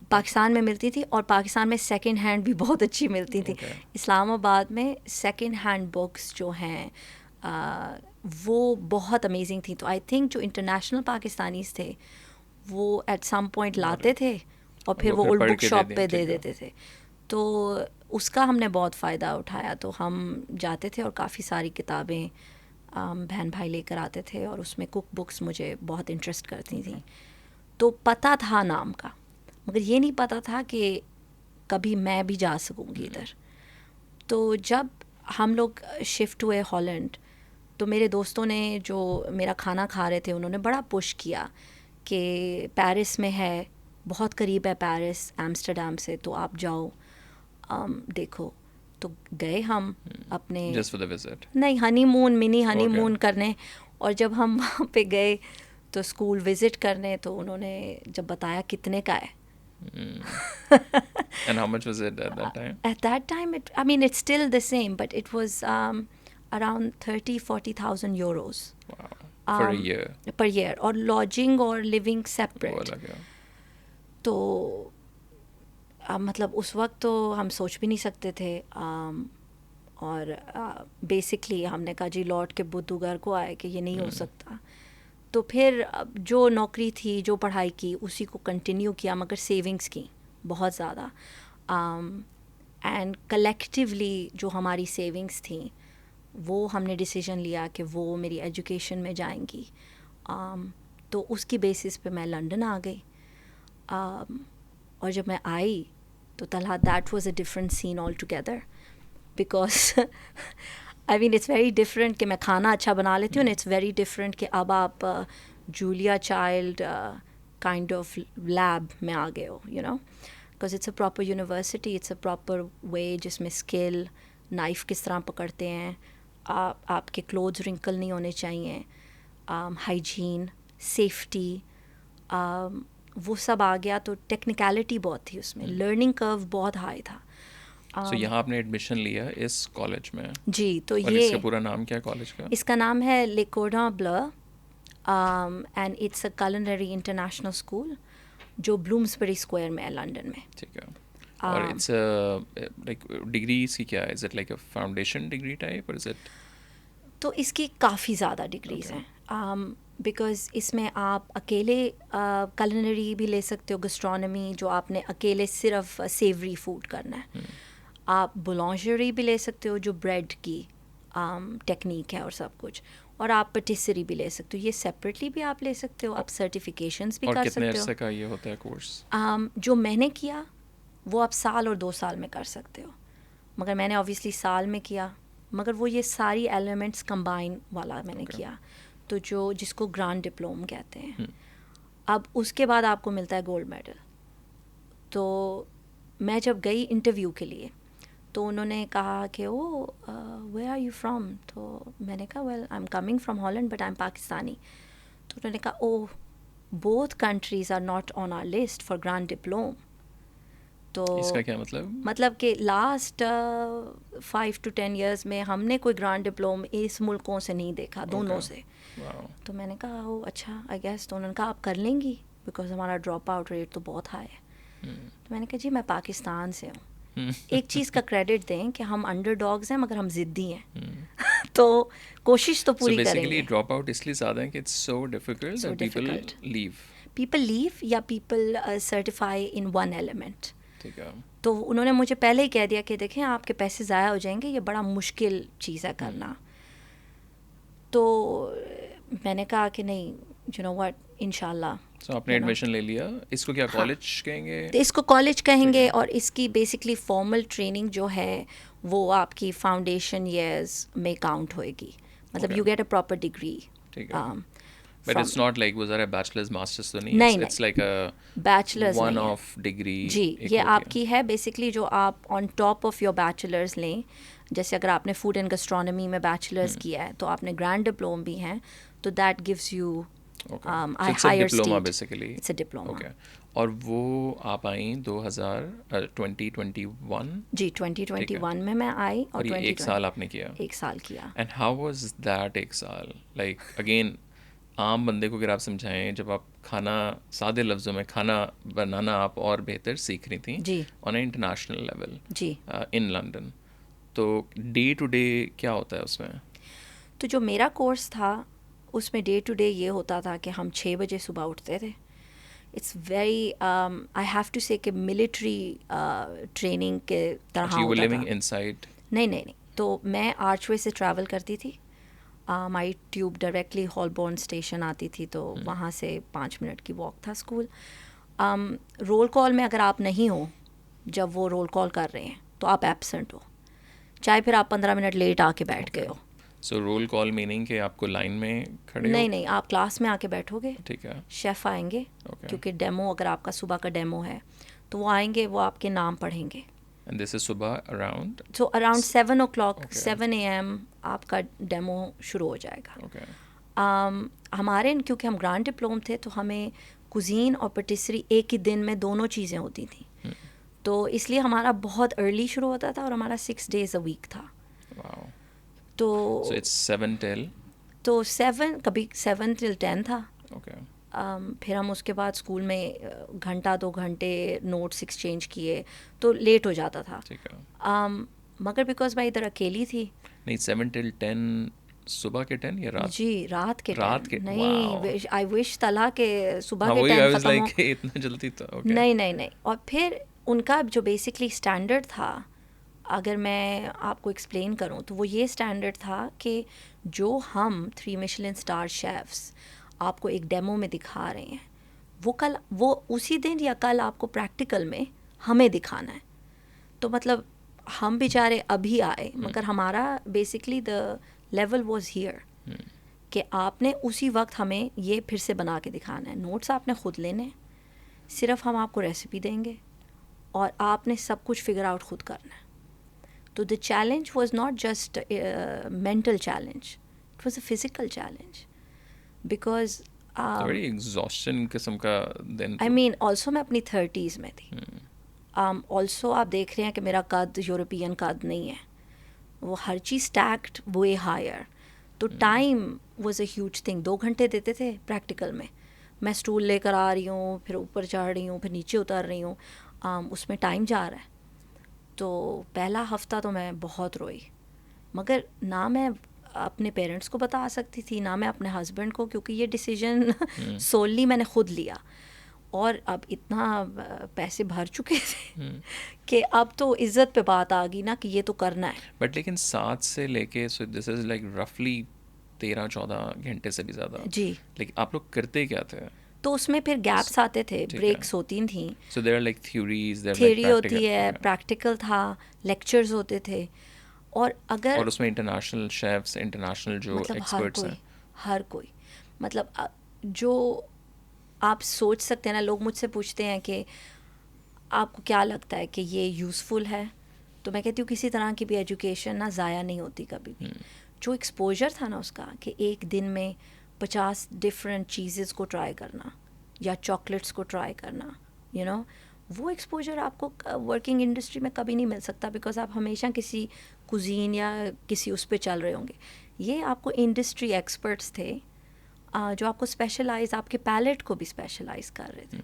پاکستان میں ملتی تھی, اور پاکستان میں سیکنڈ ہینڈ بھی بہت اچھی ملتی تھی. اسلام آباد میں سیکنڈ ہینڈ بکس جو ہیں وہ بہت امیزنگ تھیں. تو آئی تھنک جو انٹرنیشنل پاکستانیز تھے وہ ایٹ سم پوائنٹ لاتے تھے, اور پھر وہ پھر اولڈ پڑھ بک کے شاپ پہ ٹھیک دے ہے. دیتے تھے. تو اس کا ہم نے بہت فائدہ اٹھایا. تو ہم جاتے تھے اور کافی ساری کتابیں بہن بھائی لے کر آتے تھے, اور اس میں کک بکس مجھے بہت انٹرسٹ کرتی تھیں. تو پتہ تھا نام کا, مگر یہ نہیں پتہ تھا کہ کبھی میں بھی جا سکوں گی ادھر. تو جب ہم لوگ شفٹ ہوئے ہالینڈ, تو میرے دوستوں نے جو میرا کھانا کھا رہے تھے انہوں نے بڑا پش کیا کہ پیرس میں ہے, بہت قریب ہے پیرس ایمسٹرڈیم سے, تو آپ جاؤ دیکھو. تو گئے ہم اپنے Just for the visit. نہیں منی ہنی مون کرنے. اور جب ہم وہاں پہ گئے تو اسکول وزٹ کرنے, تو انہوں نے جب بتایا کتنے کا ہے. And how much was it at that time? At that time, it's still the same, but it was around 30,000-40,000 euros. Wow. For a year. Per year, اور lodging اور living وہ separate. الگ ہے. تو مطلب اس وقت تو ہم سوچ بھی نہیں سکتے تھے. اور بیسکلی ہم نے کہا جی لوٹ کے بدھگر کو آئے کہ یہ نہیں ہو سکتا. تو پھر جو نوکری تھی, جو پڑھائی کی, اسی کو کنٹینیو کیا, مگر سیونگس کی بہت زیادہ. اینڈ کلیکٹیولی جو ہماری سیونگس تھیں وہ ہم نے ڈیسیژن لیا کہ وہ میری ایجوکیشن میں جائیں گی. تو اس کی بیسس پہ میں لنڈن آ گئی. اور جب میں آئی تو Talha that was a different scene all together, because it's very different کہ میں کھانا اچھا بنا لیتی ہوں, اٹس ویری ڈفرینٹ کہ اب آپ Julia Child kind of lab میں آ گئے ہو, because it's a proper university, it's a proper way جس میں اسکل, نائف کس طرح پکڑتے ہیں, آپ کے کلوتھز رنکل نہیں ہونے چاہیے, ہائیجین, سیفٹی, وہ سب آ گیا. تو ٹیکنیکلٹی بہت تھی اس میں, لرننگ کرو بہت ہائی تھا. So یہاں آپ نے ایڈمیشن لیا اس کالج میں. جی. تو اور اس کا پورا نام کیا ہے کالج کا؟ اس کا نام ہے le cordon bleu, and it's a culinary international school جو بلومسبری اسکوائر میں ہے لنڈن میں. ٹھیک ہے. اور اٹس لائک ڈگری اس کی کیا ہے؟ از it like a foundation degree type اور از اٹ؟ تو اس کی کافی زیادہ ڈگریز ہیں, بیکاز اس میں آپ اکیلے کلنری بھی لے سکتے ہو, گسٹرونومی جو آپ نے اکیلے صرف سیوری فوڈ کرنا ہے. آپ بولانجری بھی لے سکتے ہو جو بریڈ کی ٹیکنیک ہے اور سب کچھ, اور آپ پٹیسری بھی لے سکتے ہو, یہ سیپریٹلی بھی آپ لے سکتے ہو. آپ سرٹیفیکیشنس بھی کر سکتے ہو. اور کتنے عرصے کا یہ ہوتا ہے کورس؟ جو میں نے کیا وہ آپ 1 سال اور 2 سال میں کر سکتے ہو, مگر میں نے آبویسلی سال میں کیا, مگر وہ یہ ساری ایلیمنٹس کمبائن والا میں نے کیا. تو جس کو گرانڈ ڈپلوم کہتے ہیں. اب اس کے بعد آپ کو ملتا ہے گولڈ میڈل. تو میں جب گئی انٹرویو کے لیے تو انہوں نے کہا کہ ویئر آر یو فرام. تو میں نے کہا well I am coming from Holland but I am Pakistani. تو انہوں نے کہا both countries are not on our list for grand diploma. تو اس کا کیا مطلب؟ مطلب کہ لاسٹ 5 to 10 ایئرس میں ہم نے کوئی گرانڈ ڈپلوم اس ملکوں سے نہیں دیکھا, دونوں سے. تو میں نے کہا اچھا آئی گیس. تو انہوں نے کہا آپ کر لیں گی بیکاز ہمارا ڈراپ آؤٹ ریٹ تو بہت ہائی ہے. تو میں نے کہا جی میں پاکستان سے ہوں. ایک چیز کا کریڈٹ دیں کہ ہم انڈر ڈاگز ہیں مگر ہم ضدی ہیں, تو کوشش تو پوری کریں گے. ڈراپ آؤٹ اس لیے زیادہ ہے کہ it's so difficult that people leave یا people certify in one element. ٹھیک ہے. تو انہوں نے مجھے پہلے ہی کہہ دیا کہ دیکھیں آپ کے پیسے ضائع ہو جائیں گے, یہ بڑا مشکل چیز ہے کرنا. تو میں نے کہا کہ نہیں, یو نو واٹ, انشاءاللہ. سو آپ نے ایڈمیشن لے لیا. اس کو کیا کالج کہیں گے؟ اس کو کالج کہیں گے, اور اس کی بیسکلی فارمل ٹریننگ جو ہے وہ آپ کی فاؤنڈیشن ایئرز میں کاؤنٹ ہوئے گی. مطلب you get a proper degree. ٹھیک ہے. But it's not like وہ ذرا بیچلرز ماسٹرز تو نہیں ہے. It's like a bachelors one off degree. جی, یہ آپ کی ہے بیسکلی جو آپ on top of your bachelors لیں. جیسے اگر آپ نے فوڈ اینڈ گسٹرونومی میں بیچلرز کیا ہے تو آپ نے گرینڈ ڈپلوم بھی ہیں, تو that gives you higher diploma basically. It's a diploma. Okay. اور وہ آپ آئیں 2021. جی 2021 میں آئی. اور 1 سال آپ نے کیا. 1 سال کیا. اینڈ ہاؤ واز دیٹ 1 سال؟ لائک اگین عام بندے کو اگر آپ سمجھائیں, جب آپ کھانا سادے لفظوں میں کھانا بنانا آپ اور بہتر سیکھ رہی تھیں جی آن اے انٹرنیشنل لیول جی ان لنڈن, تو ڈے ٹو ڈے کیا ہوتا ہے اس میں؟ تو جو میرا کورس تھا اس میں ڈے ٹو ڈے یہ ہوتا تھا کہ ہم 6 بجے صبح اٹھتے تھے. it's very I have to say کہ military training کے طرح You were ہوتا living تھا. inside. نہیں تو میں آرچ وے سے ٹریول کرتی تھی. مائی ٹیوب ڈائریکٹلی ہالبورن اسٹیشن آتی تھی تو وہاں سے 5 منٹ کی واک تھا اسکول. رول کال میں اگر آپ نہیں ہو جب وہ رول کال کر رہے ہیں تو آپ ایبسنٹ ہو, چاہے پھر آپ 15 منٹ لیٹ آ کے بیٹھ گئے ہو. سو رول کال میننگ کہ آپ کو لائن میں کھڑے ہو؟ نہیں آپ کلاس میں آ کے بیٹھو گے, ٹھیک ہے, شیف آئیں گے کیونکہ ڈیمو اگر آپ کا صبح کا ڈیمو ہے تو وہ آئیں گے, وہ آپ کے نام پڑھیں گے. اینڈ دس از صبح around so around 7 o'clock 7 AM آپ کا ڈیمو شروع ہو جائے گا. ہمارے کیونکہ ہم گرانڈ ڈپلوم تھے تو ہمیں کوزین اور پیٹیسری ایک ہی دن میں دونوں چیزیں ہوتی تھیں, تو اس لیے ہمارا بہت ارلی شروع ہوتا تھا اور ہمارا 6 days a week تھا. تو 7 till تو 7 کبھی 7 till 10 تھا. okay. پھر ہم اس کے بعد اسکول میں گھنٹہ 2 گھنٹے نوٹس ایکسچینج کیے تو لیٹ ہو جاتا تھا. مگر بیکاز میں ادھر اکیلی تھی. نہیں 7 till 10 صبح کے 10 یا رات؟ جی رات کے نہیں, آئی وش طلع کہ صبح کے 10 ختم ہو. اتنا جلدی تو نہیں. اور پھر ان کا جو بیسکلی اسٹینڈرڈ تھا, اگر میں آپ کو ایکسپلین کروں تو وہ یہ اسٹینڈرڈ تھا کہ جو ہم 3 Michelin اسٹار شیفس آپ کو ایک ڈیمو میں دکھا رہے ہیں وہ اسی دن یا کل آپ کو پریکٹیکل میں ہمیں دکھانا ہے. تو مطلب ہم بیچارے ابھی آئے مگر ہمارا basically the level was here کہ آپ نے اسی وقت ہمیں یہ پھر سے بنا کے دکھانا ہے. نوٹس آپ نے خود لینے ہیں, صرف ہم آپ کو ریسیپی دیں گے اور آپ نے سب کچھ فگر آؤٹ خود کرنا ہے. تو the challenge was not just mental challenge, it was a physical challenge because بڑی ایگزاسشن قسم کا دن. آئی مین آلسو میں اپنی 30s میں تھی. آلسو آپ دیکھ رہے ہیں کہ میرا قد یورپین قد نہیں ہے, وہ ہر چیز اسٹیکڈ وے ہائر. تو time was a huge thing. 2 گھنٹے دیتے تھے پریکٹیکل میں اسٹول لے کر آ رہی ہوں, پھر اوپر چڑھ رہی ہوں, پھر نیچے اتر رہی ہوں, اس میں ٹائم جا رہا ہے. تو پہلا ہفتہ تو میں بہت روئی, مگر نہ میں اپنے پیرنٹس کو بتا سکتی تھی نہ میں اپنے ہسبینڈ کو, کیونکہ یہ ڈیسیجن سوللی میں نے خود لیا. اور اب اتنا پیسے بھر چکے تھے کہ اب تو عزت پہ بات آ گئی نا کہ یہ تو کرنا ہے. بٹ لیکن 7 سے لے کے سو دس از لائک رفلی 13-14 گھنٹے سے بھی زیادہ. جی. لیکن آپ لوگ کرتے کیا تھے؟ تو اس میں پھر گیپس آتے تھے, بریکس ہوتی تھیں. سو دیر آر لائک تھیوری ہوتی ہے, پریکٹیکل تھا, لیکچرز ہوتے تھے. اور اگر اور اس میں انٹرنیشنل شیفس, انٹرنیشنل جو ایکسپرٹس ہیں, ہر کوئی مطلب جو آپ سوچ سکتے ہیں نا. لوگ مجھ سے پوچھتے ہیں کہ آپ کو کیا لگتا ہے کہ یہ یوزفل ہے, تو میں کہتی ہوں کسی طرح کی بھی ایجوکیشن نا ضائع نہیں ہوتی کبھی بھی. جو ایکسپوجر تھا نا اس کا کہ ایک دن میں 50 ڈفرینٹ چیزز کو ٹرائی کرنا یا چاکلیٹس کو ٹرائی کرنا, وہ ایکسپوجر آپ کو ورکنگ انڈسٹری میں کبھی نہیں مل سکتا, بیکاز آپ ہمیشہ کسی کوزین یا کسی اس پہ چل رہے ہوں گے. یہ آپ کو انڈسٹری ایکسپرٹس تھے جو آپ کو اسپیشلائز, آپ کے پیلٹ کو بھی اسپیشلائز کر رہے تھے.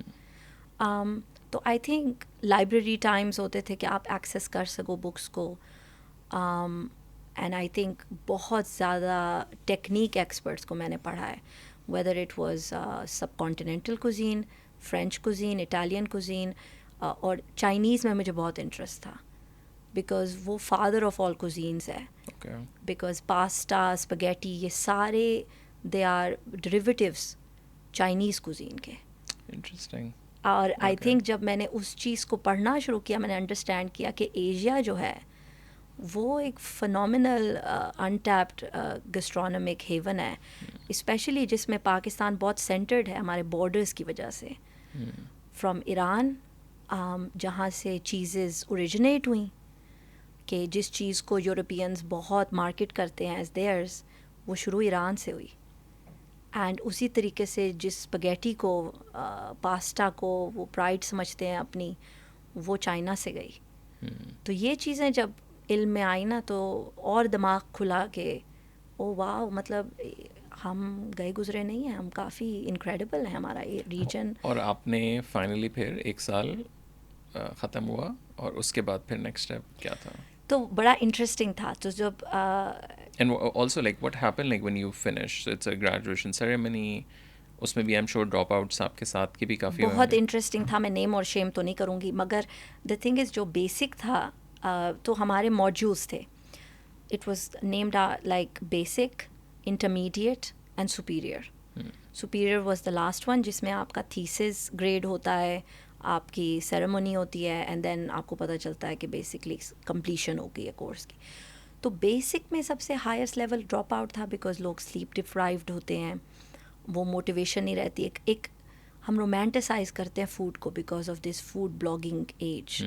تو آئی تھنک لائبریری ٹائمز ہوتے تھے کہ آپ ایکسیس کر سکو بکس کو. اینڈ آئی تھنک بہت زیادہ ٹیکنیک ایکسپرٹس کو میں نے پڑھا ہے, whether it was sub continental cuisine, French cuisine, Italian cuisine, اور چائنیز میں مجھے بہت انٹرسٹ تھا بیکاز وہ فادر آف آل کوزینس ہے. بیکاز پاستا, اسپگیٹی, یہ سارے they are derivatives Chinese cuisine کے. انٹرسٹنگ. اور آئی تھنک جب میں نے اس چیز کو پڑھنا شروع کیا, میں نے انڈرسٹینڈ کیا کہ ایشیا جو ہے وہ ایک فنومنل انٹیپڈ گسٹرونمک ہیون ہے, اسپیشلی جس میں پاکستان بہت سینٹرڈ ہے ہمارے بارڈرز کی وجہ سے. فرام ایران جہاں سے چیزز اوریجنیٹ ہوئیں, کہ جس چیز کو یورپینز بہت مارکیٹ کرتے ہیں ایز دیئرز, وہ شروع ایران سے ہوئی. اینڈ اسی طریقے سے جس اسپگیٹی کو, پاستا کو وہ پرائڈ سمجھتے ہیں اپنی, وہ چائنا سے گئی. تو یہ چیزیں جب علم میں آئی نا تو اور دماغ کھلا کہ او واو, مطلب ہم گئے گزرے نہیں ہیں, ہم کافی انکریڈیبل ہیں ہمارا یہ ریجن. اور آپ نے فائنلی پھر 1 سال ختم ہوا, اور اس کے بعد پھر نیکسٹ اسٹیپ کیا تھا؟ تو بڑا انٹرسٹنگ تھا. تو جب and also like what happened like when you finish, so it's a graduation ceremony, اس میں بھی ایم شور ڈراپ آؤٹس آپ کے ساتھ کی بھی کافی بہت انٹرسٹنگ تھا. میں نیم اور شیم تو نہیں کروں گی, مگر دا تھنگ از جو بیسک تھا تو ہمارے موڈیولس تھے. It was named like basic, intermediate and superior. Superior was the last one, جس میں آپ کا تھیسس گریڈ ہوتا ہے, آپ کی سیریمونی ہوتی ہے, اینڈ دین آپ کو پتہ چلتا ہے کہ بیسکلی کمپلیشن ہو گئی ہے کورس کی. تو بیسک میں سب سے ہائیسٹ لیول ڈراپ آؤٹ تھا, بیکاز لوگ سلیپ ڈپرائیوڈ ہوتے ہیں, وہ موٹیویشن نہیں رہتی. ایک ہم رومانٹیسائز کرتے ہیں فوڈ کو because of this food blogging age.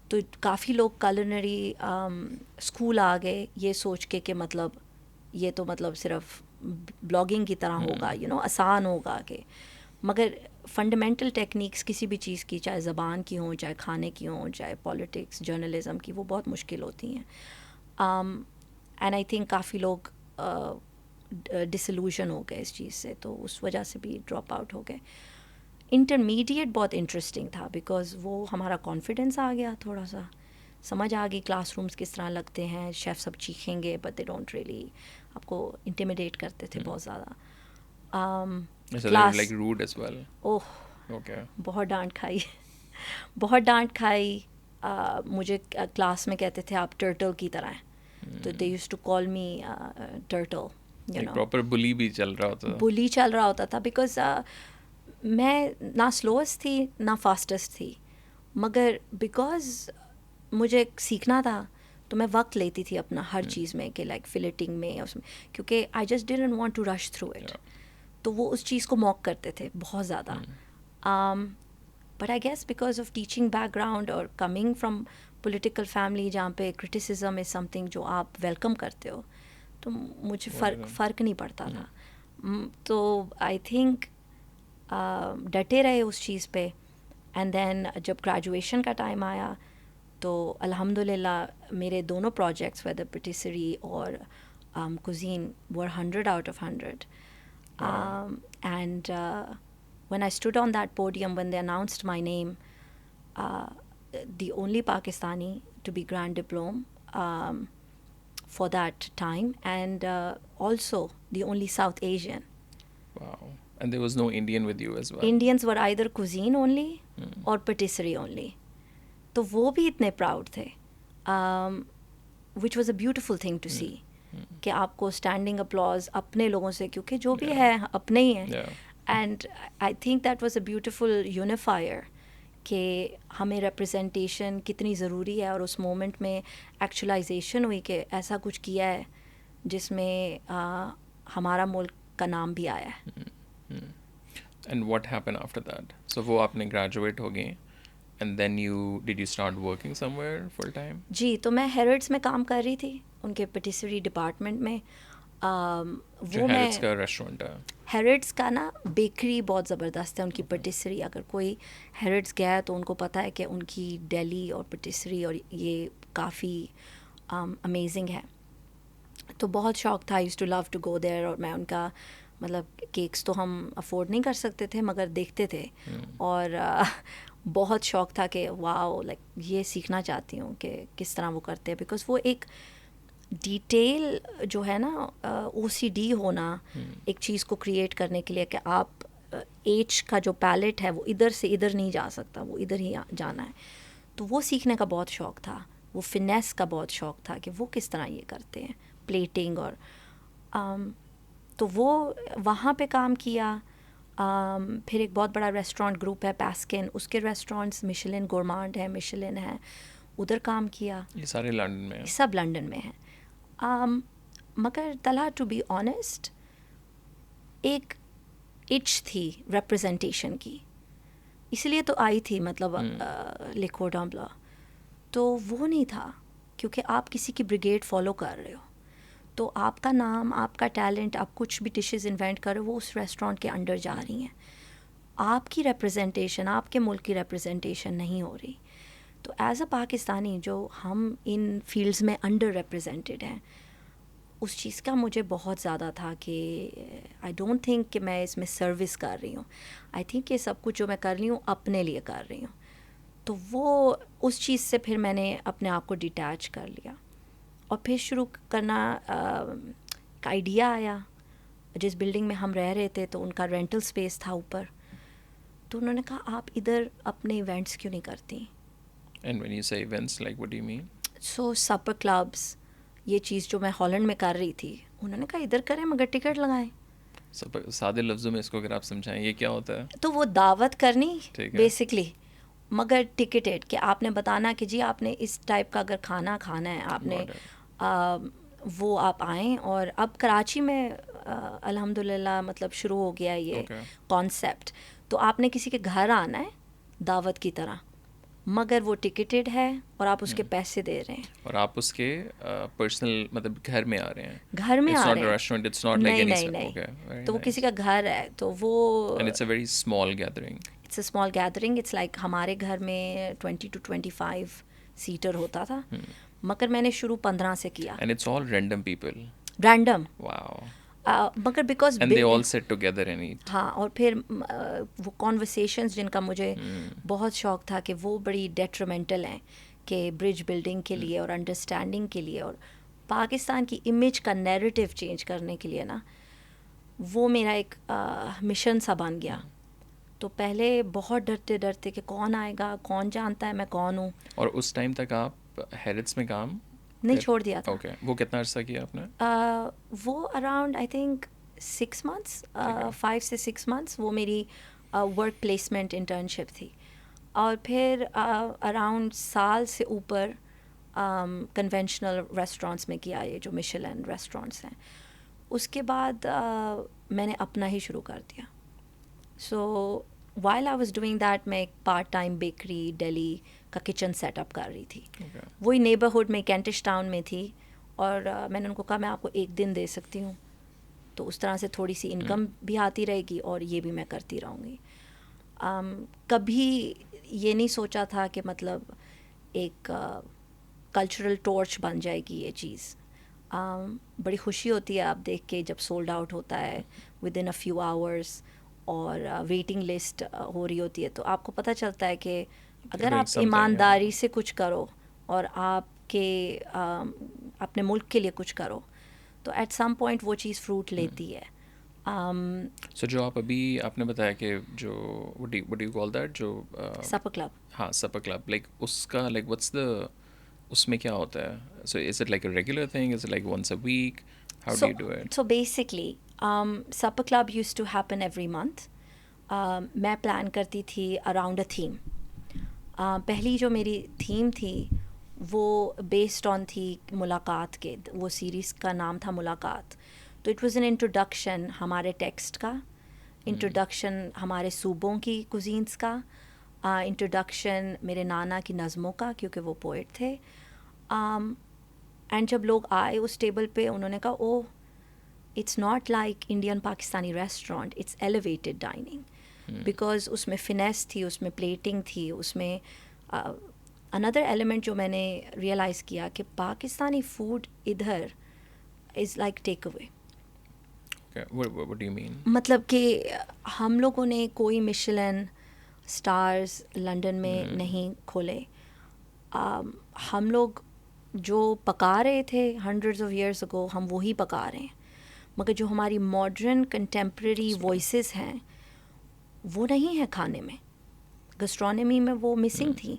تو کافی لوگ کلنری اسکول آ گئے یہ سوچ کے کہ مطلب یہ تو مطلب صرف بلاگنگ کی طرح ہوگا, آسان ہوگا کہ, مگر فنڈامنٹل ٹیکنیکس کسی بھی چیز کی, چاہے زبان کی ہوں, چاہے کھانے کی ہوں, چاہے پالیٹکس, جرنلزم کی, وہ بہت مشکل ہوتی ہیں. اینڈ آئی تھنک کافی لوگ ڈسلوژن ہو گئے اس چیز سے, تو اس وجہ سے بھی ڈراپ آؤٹ ہو گئے. انٹرمیڈیٹ بہت انٹرسٹنگ تھا بیکاز وہ ہمارا کانفیڈنس آ گیا, تھوڑا سا سمجھ آ گئی کلاس رومس کس طرح لگتے ہیں, شیف سب چیخیں گے بٹ دے ڈونٹ ریئلی, آپ کو انٹیمیڈیٹ کرتے تھے بہت زیادہ. Like rude as well. اوہ بہت ڈانٹ کھائی بہت ڈانٹ کھائی. مجھے کلاس میں کہتے تھے آپ ٹرٹل کی طرح ہیں, تو they used to call me turtle. Proper بلی بھی چل رہا ہوتا تھا. بلی چل رہا ہوتا تھا بیکاز میں نہ سلوسٹ تھی نہ فاسٹسٹ تھی, مگر بیکاز مجھے سیکھنا تھا تو میں وقت لیتی تھی اپنا ہر چیز میں, کہ لائک فلٹنگ میں, اس میں, کیونکہ I just didn't want to rush through it. تو وہ اس چیز کو موک کرتے تھے بہت زیادہ. But I guess because of teaching back ground اور کمنگ فرام پولیٹیکل فیملی جہاں پہ کرٹیسزم از سم تھنگ جو آپ ویلکم کرتے ہو, تو مجھے فرق نہیں پڑتا تھا. تو آئی تھنک ڈٹے رہے اس چیز پہ. اینڈ دین جب گریجویشن کا ٹائم آیا تو الحمد للہ میرے دونوں پروجیکٹس ویدر پیٹیسری اور cuisine were 100 out of 100. And when I stood on that podium, when they announced my name, the only Pakistani to be Grand Diplom for that time, and also the only South Asian. Wow. And there was no Indian with you as well. Indians were either cuisine only or patisserie only. تو وہ بھی اتنے proud تھے, which was a beautiful thing to see. کہ آپ کو standing applause اپنے لوگوں سے, کیونکہ جو بھی ہے اپنے ہی ہیں. And I think that was a beautiful unifier کہ ہمیں ریپرزینٹیشن کتنی ضروری ہے, اور اس مومنٹ میں ایکچولائزیشن ہوئی کہ ایسا کچھ کیا ہے جس میں ہمارا ملک کا نام بھی آیا ہے. And what happened after that? So وہ آپ نے گریجویٹ ہو گئے, and then did you start working somewhere full time? جی, تو میں ہیرڈس میں کام کر رہی تھی, ان کے پیٹیسری ڈپارٹمنٹ میں. وہ میں کا ریسٹورینٹ ہے, ہیرڈس کا نا بیکری بہت زبردست ہے, ان کی پیٹیسری. اگر کوئی ہیرڈس گیا ہے تو ان کو پتہ ہے کہ ان کی ڈیلی اور پیٹیسری اور یہ کافی امیزنگ ہے. تو بہت شوق تھا, used to love to go there. اور میں ان کا مطلب کیکس تو ہم افورڈ نہیں کر سکتے تھے مگر دیکھتے تھے, اور بہت شوق تھا کہ واو, لائک یہ سیکھنا چاہتی ہوں کہ کس طرح وہ کرتے ہیں. بیکاز وہ ایک ڈیٹیل جو ہے نا, او سی ڈی ہونا ایک چیز کو کریٹ کرنے کے لیے, کہ آپ ایج کا جو پیلٹ ہے وہ ادھر سے ادھر نہیں جا سکتا, وہ ادھر ہی جانا ہے. تو وہ سیکھنے کا بہت شوق تھا, وہ فنیس کا بہت شوق تھا کہ وہ کس طرح یہ کرتے ہیں, پلیٹنگ. اور تو وہ وہاں پہ کام کیا. پھر ایک بہت بڑا ریسٹورینٹ گروپ ہے پیسکن, اس کے ریسٹورینٹس مشلن گورمانڈ ہے, مشلن ہے, ادھر کام کیا. یہ سارے لنڈن میں ہیں؟ سب لنڈن میں ہیں. مگر طلحہ ٹو بی آنیسٹ ایک اچ تھی ریپرزنٹیشن کی, اس لیے تو آئی تھی, مطلب لکھو ڈامبلا. تو وہ نہیں تھا, کیونکہ آپ کسی کی بریگیڈ فالو کر رہے ہو, تو آپ کا نام, آپ کا ٹیلنٹ, آپ کچھ بھی ڈشز انوینٹ کرو, وہ اس ریسٹورینٹ کے انڈر جا رہی ہیں. آپ کی ریپرزنٹیشن, آپ کے ملک کی ریپرزنٹیشن نہیں ہو رہی. تو ایز اے پاکستانی جو ہم ان فیلڈز میں انڈر ریپرزینٹیڈ ہیں, اس چیز کا مجھے بہت زیادہ تھا کہ آئی ڈونٹ تھنک کہ میں اس میں سروس کر رہی ہوں. آئی تھنک یہ سب کچھ جو میں کر رہی ہوں اپنے لیے کر رہی ہوں. تو وہ اس چیز سے پھر میں نے اپنے آپ کو ڈیٹیچ کر لیا, اور پھر شروع کرنا کا آئیڈیا آیا. جس بلڈنگ میں ہم رہ رہے تھے تو ان کا رینٹل اسپیس تھا اوپر. تو انہوں نے کہا آپ ادھر اپنے ایونٹس کیوں نہیں کرتی. And when you say events, like what do you mean? So super clubs, یہ چیز جو میں ہالینڈ میں کر رہی تھی, انہوں نے کہا ادھر کریں مگر ٹکٹ لگائیں. سادے لفظوں میں اس کو اگر آپ سمجھائیں یہ کیا ہوتا ہے؟ تو وہ دعوت کرنی ٹھیک ہے. بیسکلی, مگر ٹکٹیڈ, کہ آپ نے بتانا کہ جی آپ نے اس ٹائپ کا اگر کھانا ہے, آپ نے وہ آپ آئیں. اور اب کراچی میں الحمد للہ مطلب شروع ہو گیا یہ کانسیپٹ. تو آپ نے کسی کے گھر آنا ہے دعوت کی طرح, مگر وہ ٹکٹیڈ ہے اور آپ اس کے پیسے دے رہے ہیں, اور آپ اس کے پرسنل مطلب گھر میں آ رہے ہیں, گھر میں آ رہے ہیں. نہیں, تو وہ کسی کا گھر ہے تو وہ and it's a very small gathering. It's a small gathering. It's like ہمارے گھر میں 20 to 25 سیٹر ہوتا تھا, مگر میں نے شروع 15 سے کیا. And it's all random people. Random. Wow. مگر because And they all sit together and eat. ہاں, اور پھر وہ کانورسیشنز جن کا مجھے بہت شوق تھا کہ وہ بڑی ڈیٹریمنٹل ہیں کہ برج بلڈنگ کے لیے اور انڈرسٹینڈنگ کے لیے اور پاکستان کی امیج کا نیریٹیو چینج کرنے کے لیے نا, وہ میرا ایک مشن سا بن گیا. تو پہلے بہت ڈرتے کہ کون آئے گا, کون جانتا ہے میں کون ہوں. اور اس ٹائم تک آپ ہیرٹس میں کام نہیں چھوڑ دیا تھا. اوکے, وہ کتنا عرصہ کیا آپ نے؟ وہ اراؤنڈ آئی تھنک 6 months, 5 سے 6 months وہ میری ورک پلیسمنٹ انٹرنشپ تھی. اور پھر اراؤنڈ سال سے اوپر کنونشنل ریسٹورانٹس میں کیا, یہ جو میشلن ریسٹورانٹس ہیں. اس کے بعد میں نے اپنا ہی شروع کر دیا. So while I was doing that, میں ایک پارٹ ٹائم بیکری دہلی کا کچن سیٹ اپ کر رہی تھی. وہی نیبرہڈ میں کینٹش ٹاؤن میں تھی, اور میں نے ان کو کہا میں آپ کو 1 دن دے سکتی ہوں, تو اس طرح سے تھوڑی سی انکم بھی آتی رہے گی اور یہ بھی میں کرتی رہوں گی. کبھی یہ نہیں سوچا تھا کہ مطلب ایک کلچرل ٹورچ بن جائے گی یہ چیز. بڑی خوشی ہوتی ہے آپ دیکھ کے جب سولڈ آؤٹ ہوتا ہے with in a few hours, اور ویٹنگ لسٹ ہو رہی ہوتی ہے. تو آپ کو پتہ چلتا ہے کہ اگر آپ ایمانداری سے کچھ کرو اور آپ کے اپنے ملک کے لیے کچھ کرو تو ایٹ سم پوائنٹ وہ چیز فروٹ لیتی ہے. سو جو آپ ابھی آپ نے بتایا کہ جو what do you call that, جو سپر کلب, ہاں سپر کلب, لائک اس کا لائک what's the, اس میں کیا ہوتا ہے؟ So is it like a regular thing, is it like once a week, how do you do it? So basically supper club used to happen every month. میں plan کرتی تھی around a theme. پہلی جو میری theme تھی وہ based on تھی ملاقات کے, وہ سیریز کا نام تھا ملاقات. تو اٹ واز این انٹروڈکشن ہمارے ٹیکسٹ کا, انٹروڈکشن ہمارے صوبوں کی کوزینس کا, انٹروڈکشن میرے نانا کی نظموں کا کیونکہ وہ پوئٹ تھے. اینڈ جب لوگ آئے اس ٹیبل پہ انہوں نے کہا oh it's not like Indian Pakistani restaurant, it's elevated dining, because اس میں فنیس تھی, اس میں پلیٹنگ تھی, اس میں اندر ایلیمنٹ جو میں نے ریئلائز کیا کہ پاکستانی فوڈ ادھر is like take away. What do you mean? مطلب کہ ہم لوگوں نے کوئی میشلن اسٹارز لنڈن میں نہیں کھولے. ہم لوگ جو پکا رہے تھے ہنڈریڈز آف ایئرس اگو ہم وہی پکا رہے ہیں, مگر جو ہماری ماڈرن کنٹمپریری وائسز ہیں وہ نہیں ہیں کھانے میں, گسٹرونومی میں وہ مسنگ تھیں.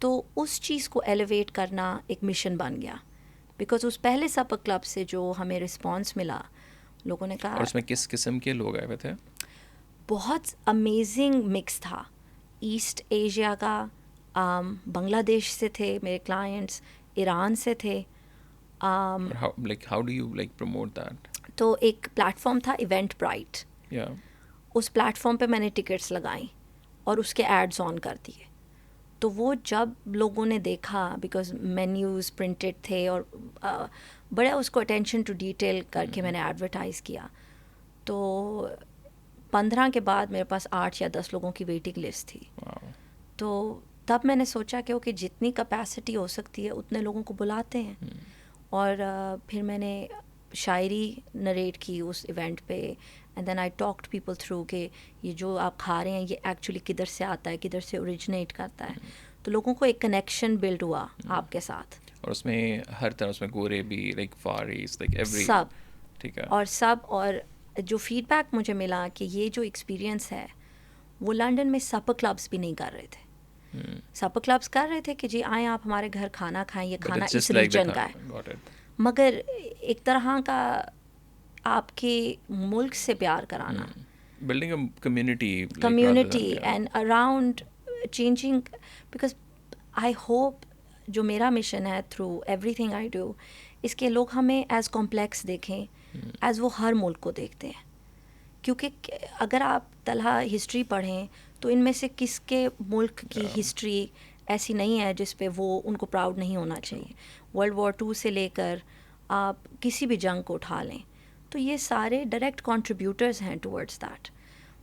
تو اس چیز کو ایلیویٹ کرنا ایک مشن بن گیا, بیکاز اس پہلے سپر کلب سے جو ہمیں رسپانس ملا, لوگوں نے کہا. اور اس میں کس قسم کے لوگ آئے ہوئے تھے؟ بہت امیزنگ مکس تھا, ایسٹ ایشیا کا, بنگلہ دیش سے تھے میرے کلائنٹس, ایران سے تھے. How do you like promote that? تو ایک پلیٹ فارم تھا ایونٹ برائٹ, Yeah. اس پلیٹ فارم پہ میں نے ٹکٹس لگائیں اور اس کے ایڈز آن کر دیے. تو وہ جب لوگوں نے دیکھا, بیکاز مینیوز پرنٹڈ تھے اور بڑا اس کو اٹینشن ٹو ڈیٹیل کر کے میں نے ایڈورٹائز کیا. تو 15 کے بعد میرے پاس 8 یا 10 لوگوں کی ویٹنگ لسٹ تھی. تو تب میں نے سوچا کہ اوکے جتنی کیپیسٹی ہو سکتی ہے اتنے لوگوں کو بلاتے ہیں. اور پھر میں نے شاعری نریٹ کی اس ایونٹ پہ, and then I talked people through کہ یہ جو آپ کھا رہے ہیں یہ ایکچولی کدھر سے آتا ہے, کدھر سے اوریجنیٹ کرتا ہے. تو لوگوں کو ایک کنیکشن بلڈ ہوا آپ کے ساتھ. اور اس میں ہر طرح, اس میں گورے بھی, like far east, like every, سب, ٹھیک ہے, اور سب, اور جو فیڈ بیک مجھے ملا کہ یہ جو ایکسپیرینس ہے وہ لنڈن میں سپر کلبس بھی نہیں کر رہے تھے. سپر کلبس کر رہے تھے کہ جی آئیں آپ ہمارے گھر کھانا کھائیں, یہ کھانا اس ریجن کا ہے, مگر ایک طرح کا آپ کے ملک سے پیار کرانا, building a community and around changing, because I hope جو میرا مشن ہے through everything I do اس کے لوگ ہمیں ایز کمپلیکس دیکھیں ایز وہ ہر ملک کو دیکھتے ہیں. کیونکہ اگر آپ طلحہ ہسٹری پڑھیں تو ان میں سے کس کے ملک کی ہسٹری ایسی نہیں ہے جس پہ وہ ان کو پراؤڈ نہیں ہونا چاہیے. ورلڈ وار 2 سے لے کر آپ کسی بھی جنگ کو اٹھا لیں تو یہ سارے ڈائریکٹ کنٹریبیوٹرز ہیں ٹورڈز دیٹ.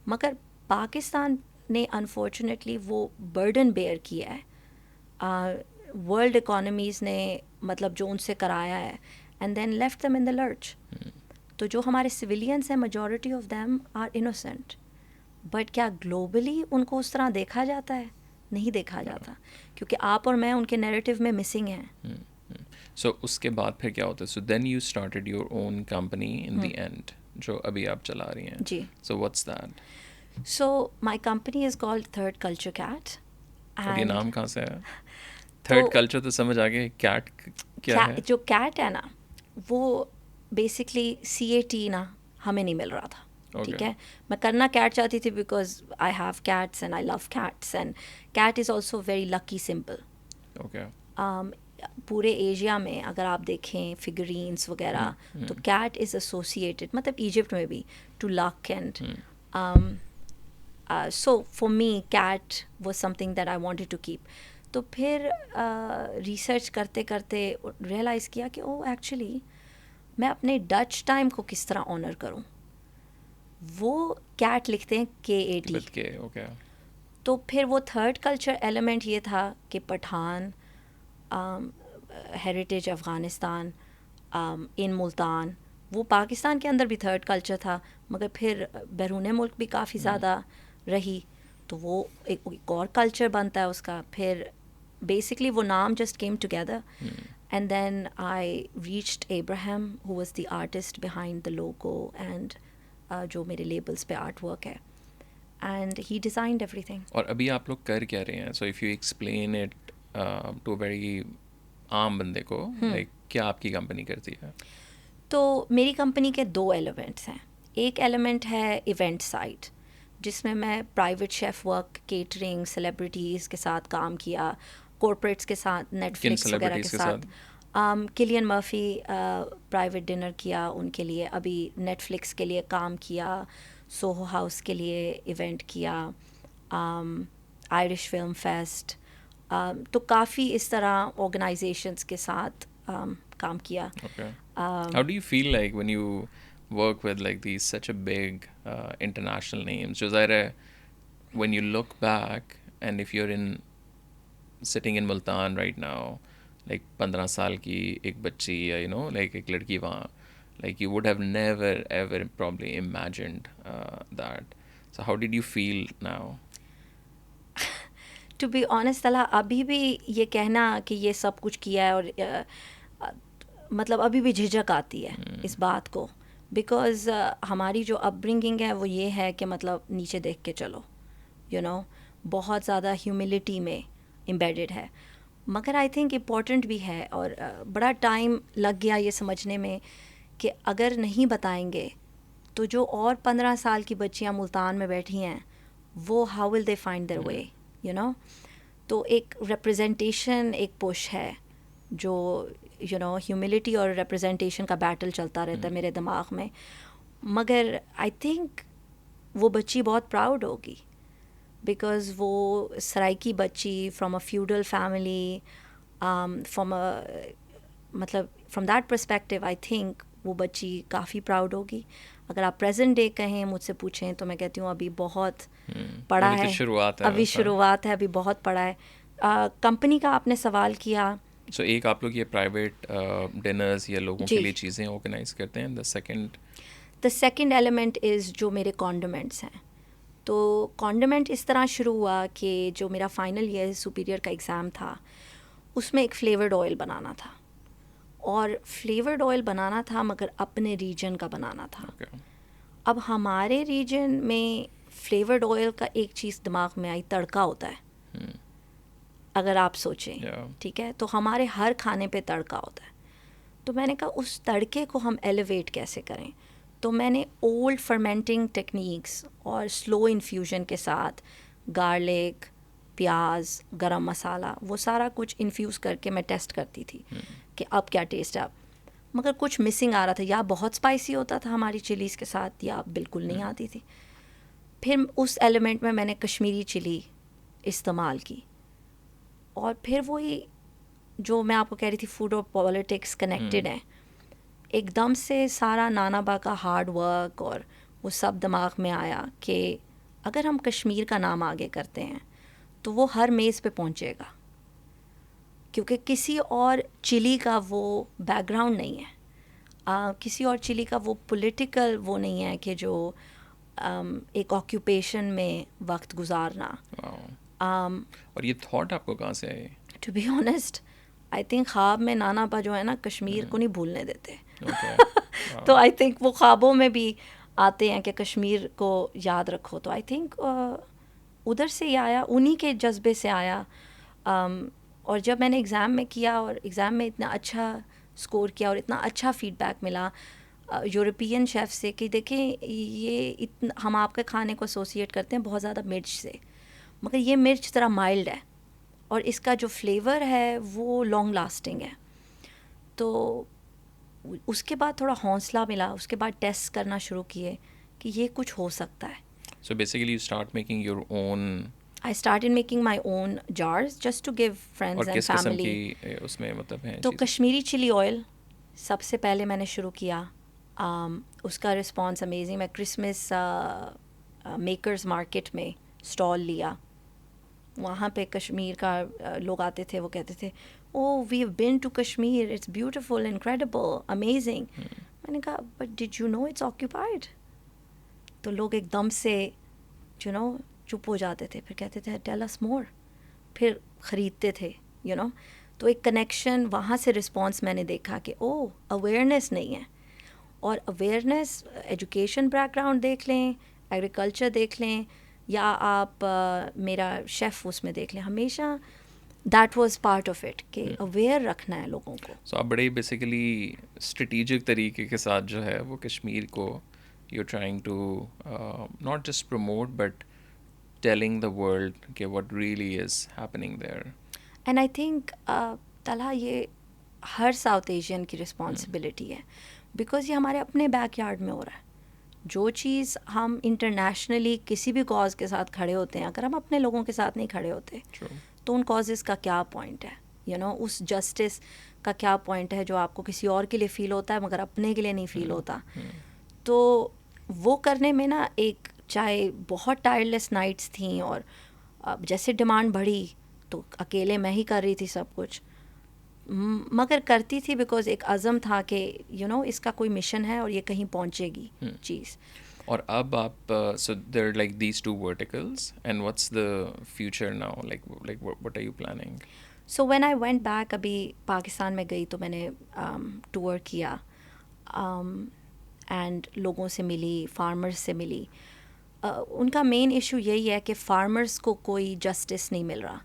مگر پاکستان نے انفارچونیٹلی وہ برڈن بیئر کیا ہے ورلڈ اکانومیز نے, مطلب جو ان سے کرایا ہے, and then left them in the lurch. تو جو ہمارے سویلینس ہیں majority of them are innocent, but کیا گلوبلی ان کو اس طرح دیکھا جاتا ہے؟ نہیں دیکھا جاتا, کیونکہ آپ اور میں ان کے نیریٹو میں مسنگ ہیں. سو اس کے بعد پھر کیا ہوتا ہے؟ So then you started your own company in the and جو ابھی آپ چلا رہی ہیں. جی. So what's that? So my company is called third culture cat. اور یہ نام کہاں سے ہے؟ تھرڈ کلچر تو سمجھ آ گیا, کیٹ کیا ہے؟ جو کیٹ ہے نا وہ بیسکلی CAT نا ہمیں نہیں مل رہا تھا. ٹھیک ہے, میں کرنا کیٹ چاہتی تھی because I have cats and I love cats, and cat is also very lucky simple. Okay. پورے ایشیا میں اگر آپ دیکھیں فگرینس وغیرہ تو کیٹ از ایسوسیٹیڈ, مطلب ایجپٹ میں بھی, to look and so for me cat was something that I wanted to keep. تو پھر ریسرچ کرتے کرتے ریئلائز کیا کہ او ایکچولی میں اپنے ڈچ ٹائم کو کس طرح آنر کروں. وہ کیٹ لکھتے ہیں KAT. تو پھر وہ تھرڈ کلچر ایلیمنٹ یہ تھا کہ پٹھان, ہیریٹیج افغانستان, ان ملتان, وہ پاکستان کے اندر بھی تھرڈ کلچر تھا مگر پھر بیرون ملک بھی کافی زیادہ رہی, تو وہ ایک اور کلچر بنتا ہے اس کا. پھر بیسکلی وہ نام just came together, and then I reached Ibrahim who was the artist behind the logo and جو میرے لیبلس پہ آرٹ ورک ہے, and he designed everything. اور ابھی آپ لوگ کر کیا رہے ہیں؟ So if you explain it to very عام بندے کو, لائک کیا آپ کی کمپنی کرتی ہے؟ تو میری کمپنی کے 2 ایلیمنٹس ہیں. ایک ایلیمنٹ ہے ایونٹ سائٹ, جس میں میں private chef work, catering, celebrities کے ساتھ کام کیا, کورپوریٹس کے ساتھ, نیٹ فلکس وغیرہ کے ساتھ. کلین مرفی پرائیویٹ ڈنر کیا ان کے لیے, ابھی نیٹ فلکس کے لیے کام کیا, سوہو ہاؤس کے لیے ایونٹ کیا, آئرش فلم فیسٹ, تو کافی اس طرح آرگنائزیشنس کے ساتھ کام کیا. How do you feel like when you work with like these such a big international names? جو ظاہر ہے when you look back and if you're sitting in Multan right now, like 15 سال کی ایک بچی یا like ایک لڑکی وہاں, like you would have never ever probably imagined that. So how did you feel now? To be honest Talha, ابھی بھی یہ کہنا کہ یہ سب کچھ کیا ہے, اور مطلب ابھی بھی جھجک آتی ہے اس بات کو, بیکاز ہماری جو اپ برنگنگ ہے وہ یہ ہے کہ مطلب نیچے دیکھ کے چلو, بہت زیادہ ہیوملٹی میں امبیڈڈ ہے. مگر آئی تھنک امپورٹنٹ بھی ہے, اور بڑا ٹائم لگ گیا یہ سمجھنے میں کہ اگر نہیں بتائیں گے تو جو اور 15 سال کی بچیاں ملتان میں بیٹھی ہیں وہ how will they find their way, تو ایک ریپرزینٹیشن ایک پش ہے جو ہیوملٹی اور ریپرزینٹیشن کا بیٹل چلتا رہتا ہے میرے دماغ میں. مگر آئی تھنک وہ بچی بہت پراؤڈ ہوگی, بیکاز وہ سرائکی بچی فرام اے فیوڈل فیملی, مطلب from that perspective I think وہ بچی کافی پراؤڈ ہوگی. اگر آپ پریزنٹ ڈے کہیں, مجھ سے پوچھیں, تو میں کہتی ہوں ابھی بہت پڑا ہے, ابھی شروعات ہے, ابھی بہت پڑا ہے. کمپنی کا آپ نے سوال کیا. سو ایک آپ لوگ یہ پرائیویٹ ڈنرز یا لوگوں کے لیے چیزیں آرگنائز کرتے ہیں. دا سیکنڈ ایلیمنٹ از جو میرے کانڈیمنٹس ہیں. تو کانڈیمنٹ اس طرح شروع ہوا کہ جو میرا فائنل ایئر سپیریئر کا ایگزام تھا اس میں ایک فلیورڈ آئل بنانا تھا, اور فلیورڈ آئل بنانا تھا مگر اپنے ریجن کا بنانا تھا. اب ہمارے ریجن میں فلیورڈ آئل کا ایک چیز دماغ میں آئی، تڑکا ہوتا ہے. اگر آپ سوچیں ٹھیک ہے، تو ہمارے ہر کھانے پہ تڑکا ہوتا ہے. تو میں نے کہا اس تڑکے کو ہم ایلیویٹ کیسے کریں. تو میں نے اولڈ فرمینٹنگ ٹیکنیکس اور سلو انفیوژن کے ساتھ گارلک، پیاز، گرم مسالہ، وہ سارا کچھ انفیوز کر کے میں ٹیسٹ کرتی تھی کہ اب کیا ٹیسٹ ہے اب. مگر کچھ مسنگ آ رہا تھا، یا بہت اسپائسی ہوتا تھا ہماری چلیز کے ساتھ، یا بالکل نہیں آتی تھی. پھر اس ایلیمنٹ میں میں نے کشمیری چلی استعمال کی، اور پھر وہی جو میں آپ کو کہہ رہی تھی، فوڈ اور پالیٹکس کنیکٹڈ ہیں. ایک دم سے سارا نانا با کا ہارڈ ورک اور وہ سب دماغ میں آیا کہ اگر ہم کشمیر کا نام آگے کرتے ہیں تو وہ ہر میز پہ پہنچے گا، کیونکہ کسی اور چلی کا وہ بیک گراؤنڈ نہیں ہے، کسی اور چلی کا وہ پولیٹیکل وہ نہیں ہے کہ جو ایک آکیوپیشن میں وقت گزارنا. اور یہ تھاٹ آپ کو کہاں سے آئی؟ To be honest I think خواب میں نانا با جو ہے نا کشمیر کو نہیں بھولنے دیتے. تو آئی تھنک وہ خوابوں میں بھی آتے ہیں کہ کشمیر کو یاد رکھو. تو آئی تھنک ادھر سے ہی آیا، انہی کے جذبے سے آیا. اور جب میں نے ایگزام میں کیا اور ایگزام میں اتنا اچھا اسکور کیا اور اتنا اچھا فیڈ بیک ملا یورپین شیف سے کہ دیکھیں یہ ہم آپ کے کھانے کو ایسوسیٹ کرتے ہیں بہت زیادہ مرچ سے، مگر یہ مرچ ذرا مائلڈ ہے اور اس کا جو فلیور ہے وہ لانگ لاسٹنگ ہے. تو اس کے بعد تھوڑا حوصلہ ملا، اس کے بعد ٹیسٹ کرنا شروع کیے کہ یہ کچھ ہو سکتا ہے. So basically you start making your own. I started making my own jars just to give friends اور and کس قسم family. کی اس میں مطلب ہے تو کشمیری چلی آئل سب سے پہلے میں نے شروع کیا. اس کا رسپانس امیزنگ. میں کرسمس میکرز مارکیٹ میں اسٹال لیا، وہاں پہ کشمیر کا لوگ آتے تھے، وہ کہتے تھے oh we have been to Kashmir, it's beautiful, incredible, amazing. میں نے کہا but did you know it's occupied. تو لوگ ایک دم سے چپ ہو جاتے تھے، پھر کہتے تھے ٹیل اس مور، پھر خریدتے تھے تو ایک کنیکشن وہاں سے رسپانس میں نے دیکھا کہ او اویئرنیس نہیں ہے. اور اویئرنیس ایجوکیشن بیک گراؤنڈ دیکھ لیں، ایگریکلچر دیکھ لیں، یا آپ میرا شیف اس میں دیکھ لیں، ہمیشہ that was part of it کہ اویئر رکھنا ہے لوگوں کو. سو آپ بڑے بیسیکلی اسٹریٹجک طریقے کے ساتھ جو ہے وہ کشمیر کو you trying to not just promote but telling the world کہ what really is happening there. And I think Talha یہ ہر ساؤتھ ایشین کی رسپانسبلٹی ہے، بیکاز یہ ہمارے اپنے بیک یارڈ میں ہو رہا ہے. جو چیز ہم انٹرنیشنلی کسی بھی کاز کے ساتھ کھڑے ہوتے ہیں، اگر ہم اپنے لوگوں کے ساتھ نہیں کھڑے ہوتے تو ان کازز کا کیا پوائنٹ ہے، اس جسٹس کا کیا پوائنٹ ہے جو آپ کو کسی اور کے لیے فیل ہوتا ہے مگر اپنے کے لیے نہیں فیل ہوتا. تو وہ کرنے میں نا ایک چاہے بہت ٹائرلیس نائٹس تھیں، اور جیسے ڈیمانڈ بڑھی تو اکیلے میں ہی کر رہی تھی سب کچھ، مگر کرتی تھی بیکاز ایک عزم تھا کہ اس کا کوئی مشن ہے اور یہ کہیں پہنچے گی چیز. اور اب آپ so there like these two verticals and what's the future now, like what are you planning? So when I went back, ابھی پاکستان میں گئی تو میں نے ٹور کیا اینڈ لوگوں سے ملی، فارمرز سے ملی. ان کا مین ایشو یہی ہے کہ فارمرز کو کوئی جسٹس نہیں مل رہا.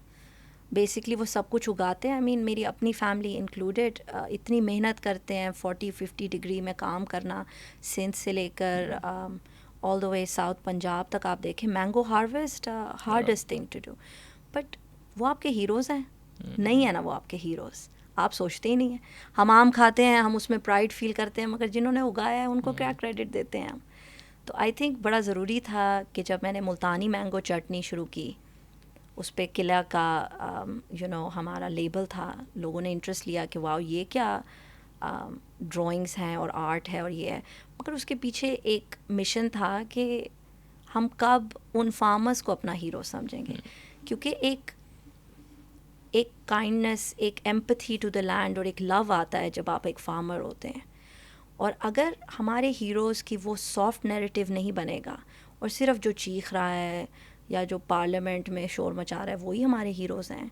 بیسکلی وہ سب کچھ اگاتے ہیں، میری اپنی فیملی انکلوڈیڈ اتنی محنت کرتے ہیں، 40-50 ڈگری میں کام کرنا، سندھ سے لے کر آل دا وے ساؤتھ پنجاب تک آپ دیکھیں mango harvest hardest thing to do. But وہ آپ کے ہیروز ہیں نہیں ہے نا، وہ آپ کے ہیروز آپ سوچتے ہی نہیں ہیں. ہم آم کھاتے ہیں، ہم اس میں پرائڈ فیل کرتے ہیں، مگر جنہوں نے اگایا ہے ان کو کیا کریڈٹ دیتے ہیں ہم. تو آئی تھنک بڑا ضروری تھا کہ جب میں نے ملتانی مینگو چٹنی شروع کی، اس پہ قلعہ کا ہمارا لیبل تھا، لوگوں نے انٹرسٹ لیا کہ واؤ یہ کیا ڈرائنگس ہیں اور آرٹ ہے اور یہ ہے. مگر اس کے پیچھے ایک مشن تھا کہ ہم کب ان فارمرز کو اپنا ہیرو سمجھیں گے، کیونکہ ایک کائنڈنس، ایک ایمپتھی ٹو دا لینڈ اور ایک لو آتا ہے جب آپ ایک فارمر ہوتے ہیں. اور اگر ہمارے ہیروز کی وہ سافٹ نیریٹیو نہیں بنے گا اور صرف جو چیخ رہا ہے یا جو پارلیمنٹ میں شور مچا رہا ہے وہی ہمارے ہیروز ہیں،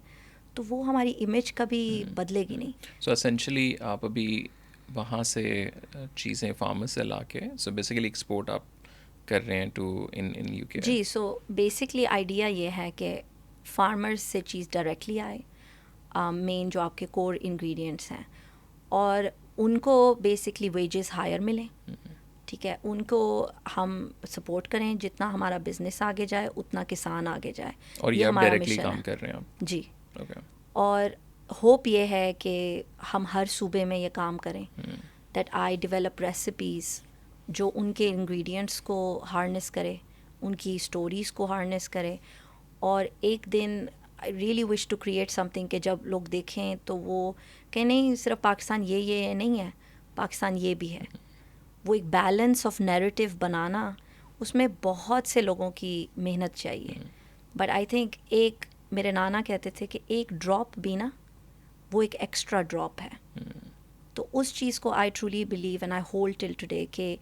تو وہ ہماری امیج کبھی بدلے گی نہیں. سو اسینشلی آپ ابھی وہاں سے چیزیں فارمر سے لا کے، سو بیسیکلی ایکسپورٹ آپ کر رہے ہیں ٹو ان یو کے؟ جی سو بیسکلی آئیڈیا یہ ہے کہ فارمرز سے چیز ڈائریکٹلی آئے، مین جو آپ کے کور انگریڈینٹس ہیں، اور ان کو بیسکلی ویجز ہائر ملیں. ٹھیک ہے، ان کو ہم سپورٹ کریں، جتنا ہمارا بزنس آگے جائے اتنا کسان آگے جائے. اور یہ آپ ڈائریکٹلی کام کر رہے ہیں آپ؟ جی. اوکے. اور ہوپ یہ ہے کہ ہم ہر صوبے میں یہ کام کریں، دیٹ آئی ڈیولپ ریسیپیز جو ان کے انگریڈینٹس کو ہارنس کرے، ان کی اسٹوریز کو ہارنس کرے. اور ایک دن I really wish to create something کہ جب لوگ دیکھیں تو وہ کہ نہیں صرف پاکستان یہ نہیں ہے، پاکستان یہ بھی ہے. وہ ایک بیلنس آف نیریٹو بنانا، اس میں بہت سے لوگوں کی محنت چاہیے. بٹ آئی تھنک ایک میرے نانا کہتے تھے کہ ایک ڈراپ بھی نا وہ ایک ایکسٹرا ڈراپ ہے. تو اس چیز کو I truly believe and I hold till today کہ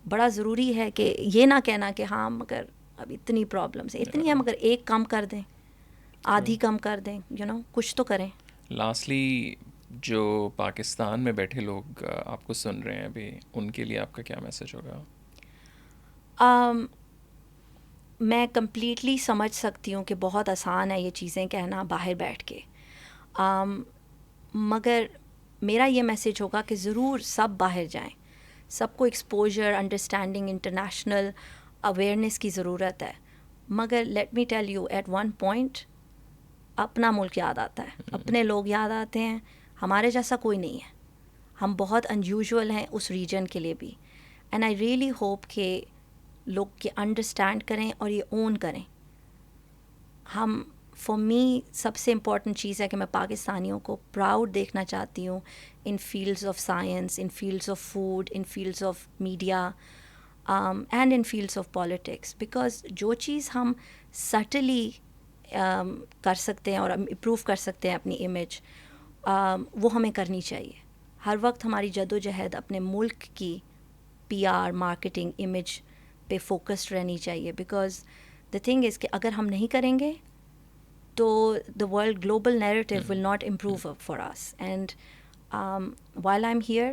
بڑا ضروری ہے کہ یہ نہ کہنا کہ ہاں مگر اب اتنی پرابلمس ہیں، اتنی ہیں مگر ایک کم کر دیں، آدھی کم کر دیں، کچھ تو کریں. لاسٹلی جو پاکستان میں بیٹھے لوگ آپ کو سن رہے ہیں ابھی، ان کے لیے آپ کا کیا میسج ہوگا؟ میں کمپلیٹلی سمجھ سکتی ہوں کہ بہت آسان ہے یہ چیزیں کہنا باہر بیٹھ کے، مگر میرا یہ میسج ہوگا کہ ضرور سب باہر جائیں، سب کو ایکسپوجر، انڈرسٹینڈنگ، انٹرنیشنل اویئرنیس کی ضرورت ہے. مگر let me tell you at one point اپنا ملک یاد آتا ہے، اپنے لوگ یاد آتے ہیں. ہمارے جیسا کوئی نہیں ہے، ہم بہت انیوژول ہیں اس ریجن کے لیے بھی. اینڈ آئی ریئلی ہوپ کہ لوگ کے انڈرسٹینڈ کریں اور یہ اون کریں. ہم فار می سب سے امپورٹنٹ چیز ہے کہ میں پاکستانیوں کو پراؤڈ دیکھنا چاہتی ہوں in fields of science, in fields of food, in fields of media and in fields of politics. Because جو چیز ہم سٹلی کر سکتے ہیں اور امپروو کر سکتے ہیں اپنی امیج، وہ ہمیں کرنی چاہیے. ہر وقت ہماری جد و جہد اپنے ملک کی پی آر، مارکیٹنگ، امیج پہ فوکسڈ رہنی چاہیے. بیکاز دا تھنگ از کہ اگر ہم نہیں کریں گے تو the world global narrative will not improve for us. And while I am here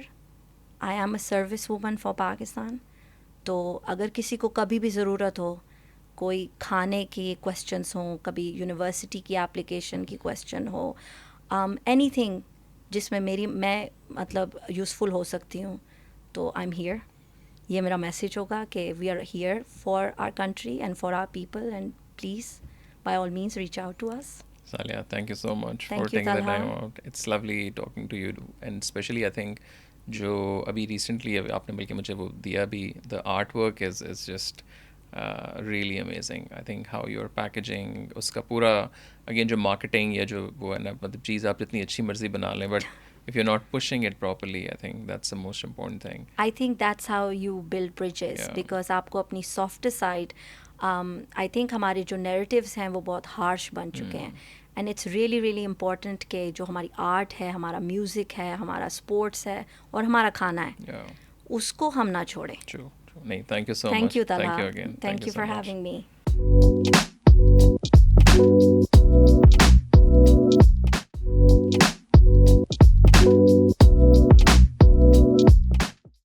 I am a service woman for Pakistan. تو اگر کسی کو کبھی بھی ضرورت ہو، کوئی کھانے کی کویسچنس ہوں، کبھی یونیورسٹی کی اپلیکیشن کی کویسچن ہو، اینی تھنگ جس میں میں مطلب یوزفل ہو سکتی ہوں، تو آئی ایم ہیئر. یہ میرا میسیج ہوگا کہ we are here for our country and for our people, and please by all means reach out to us. Salia, thank you so much for Thank you, taking the Talha. time out. It's lovely talking to you, and especially I think جو ابھی recently آپ نے بلکہ مجھے وہ دیا بھی، the artwork is just really amazing. I think how you're packaging اس کا پورا اگین جو مارکیٹنگ یا جو وہ ہے نا، مطلب چیز آپ جتنی اچھی مرضی بنا لیں، but if you're not pushing it properly, I think that's the most important thing. I think that's how you build bridges. Yeah. Because آپ کو اپنی سافٹ سائڈ I think ہمارے جو نیریٹیوز ہیں وہ بہت ہارش بن چکے ہیں. And it's really really important کہ جو ہماری آرٹ ہے، ہمارا میوزک ہے، ہمارا اسپورٹس ہے اور ہمارا کھانا ہے، اس کو ہم نہ چھوڑیں. True. نہیں, thank you so much. Thank you, Talha. Thank you again. Thank you for so much. having me.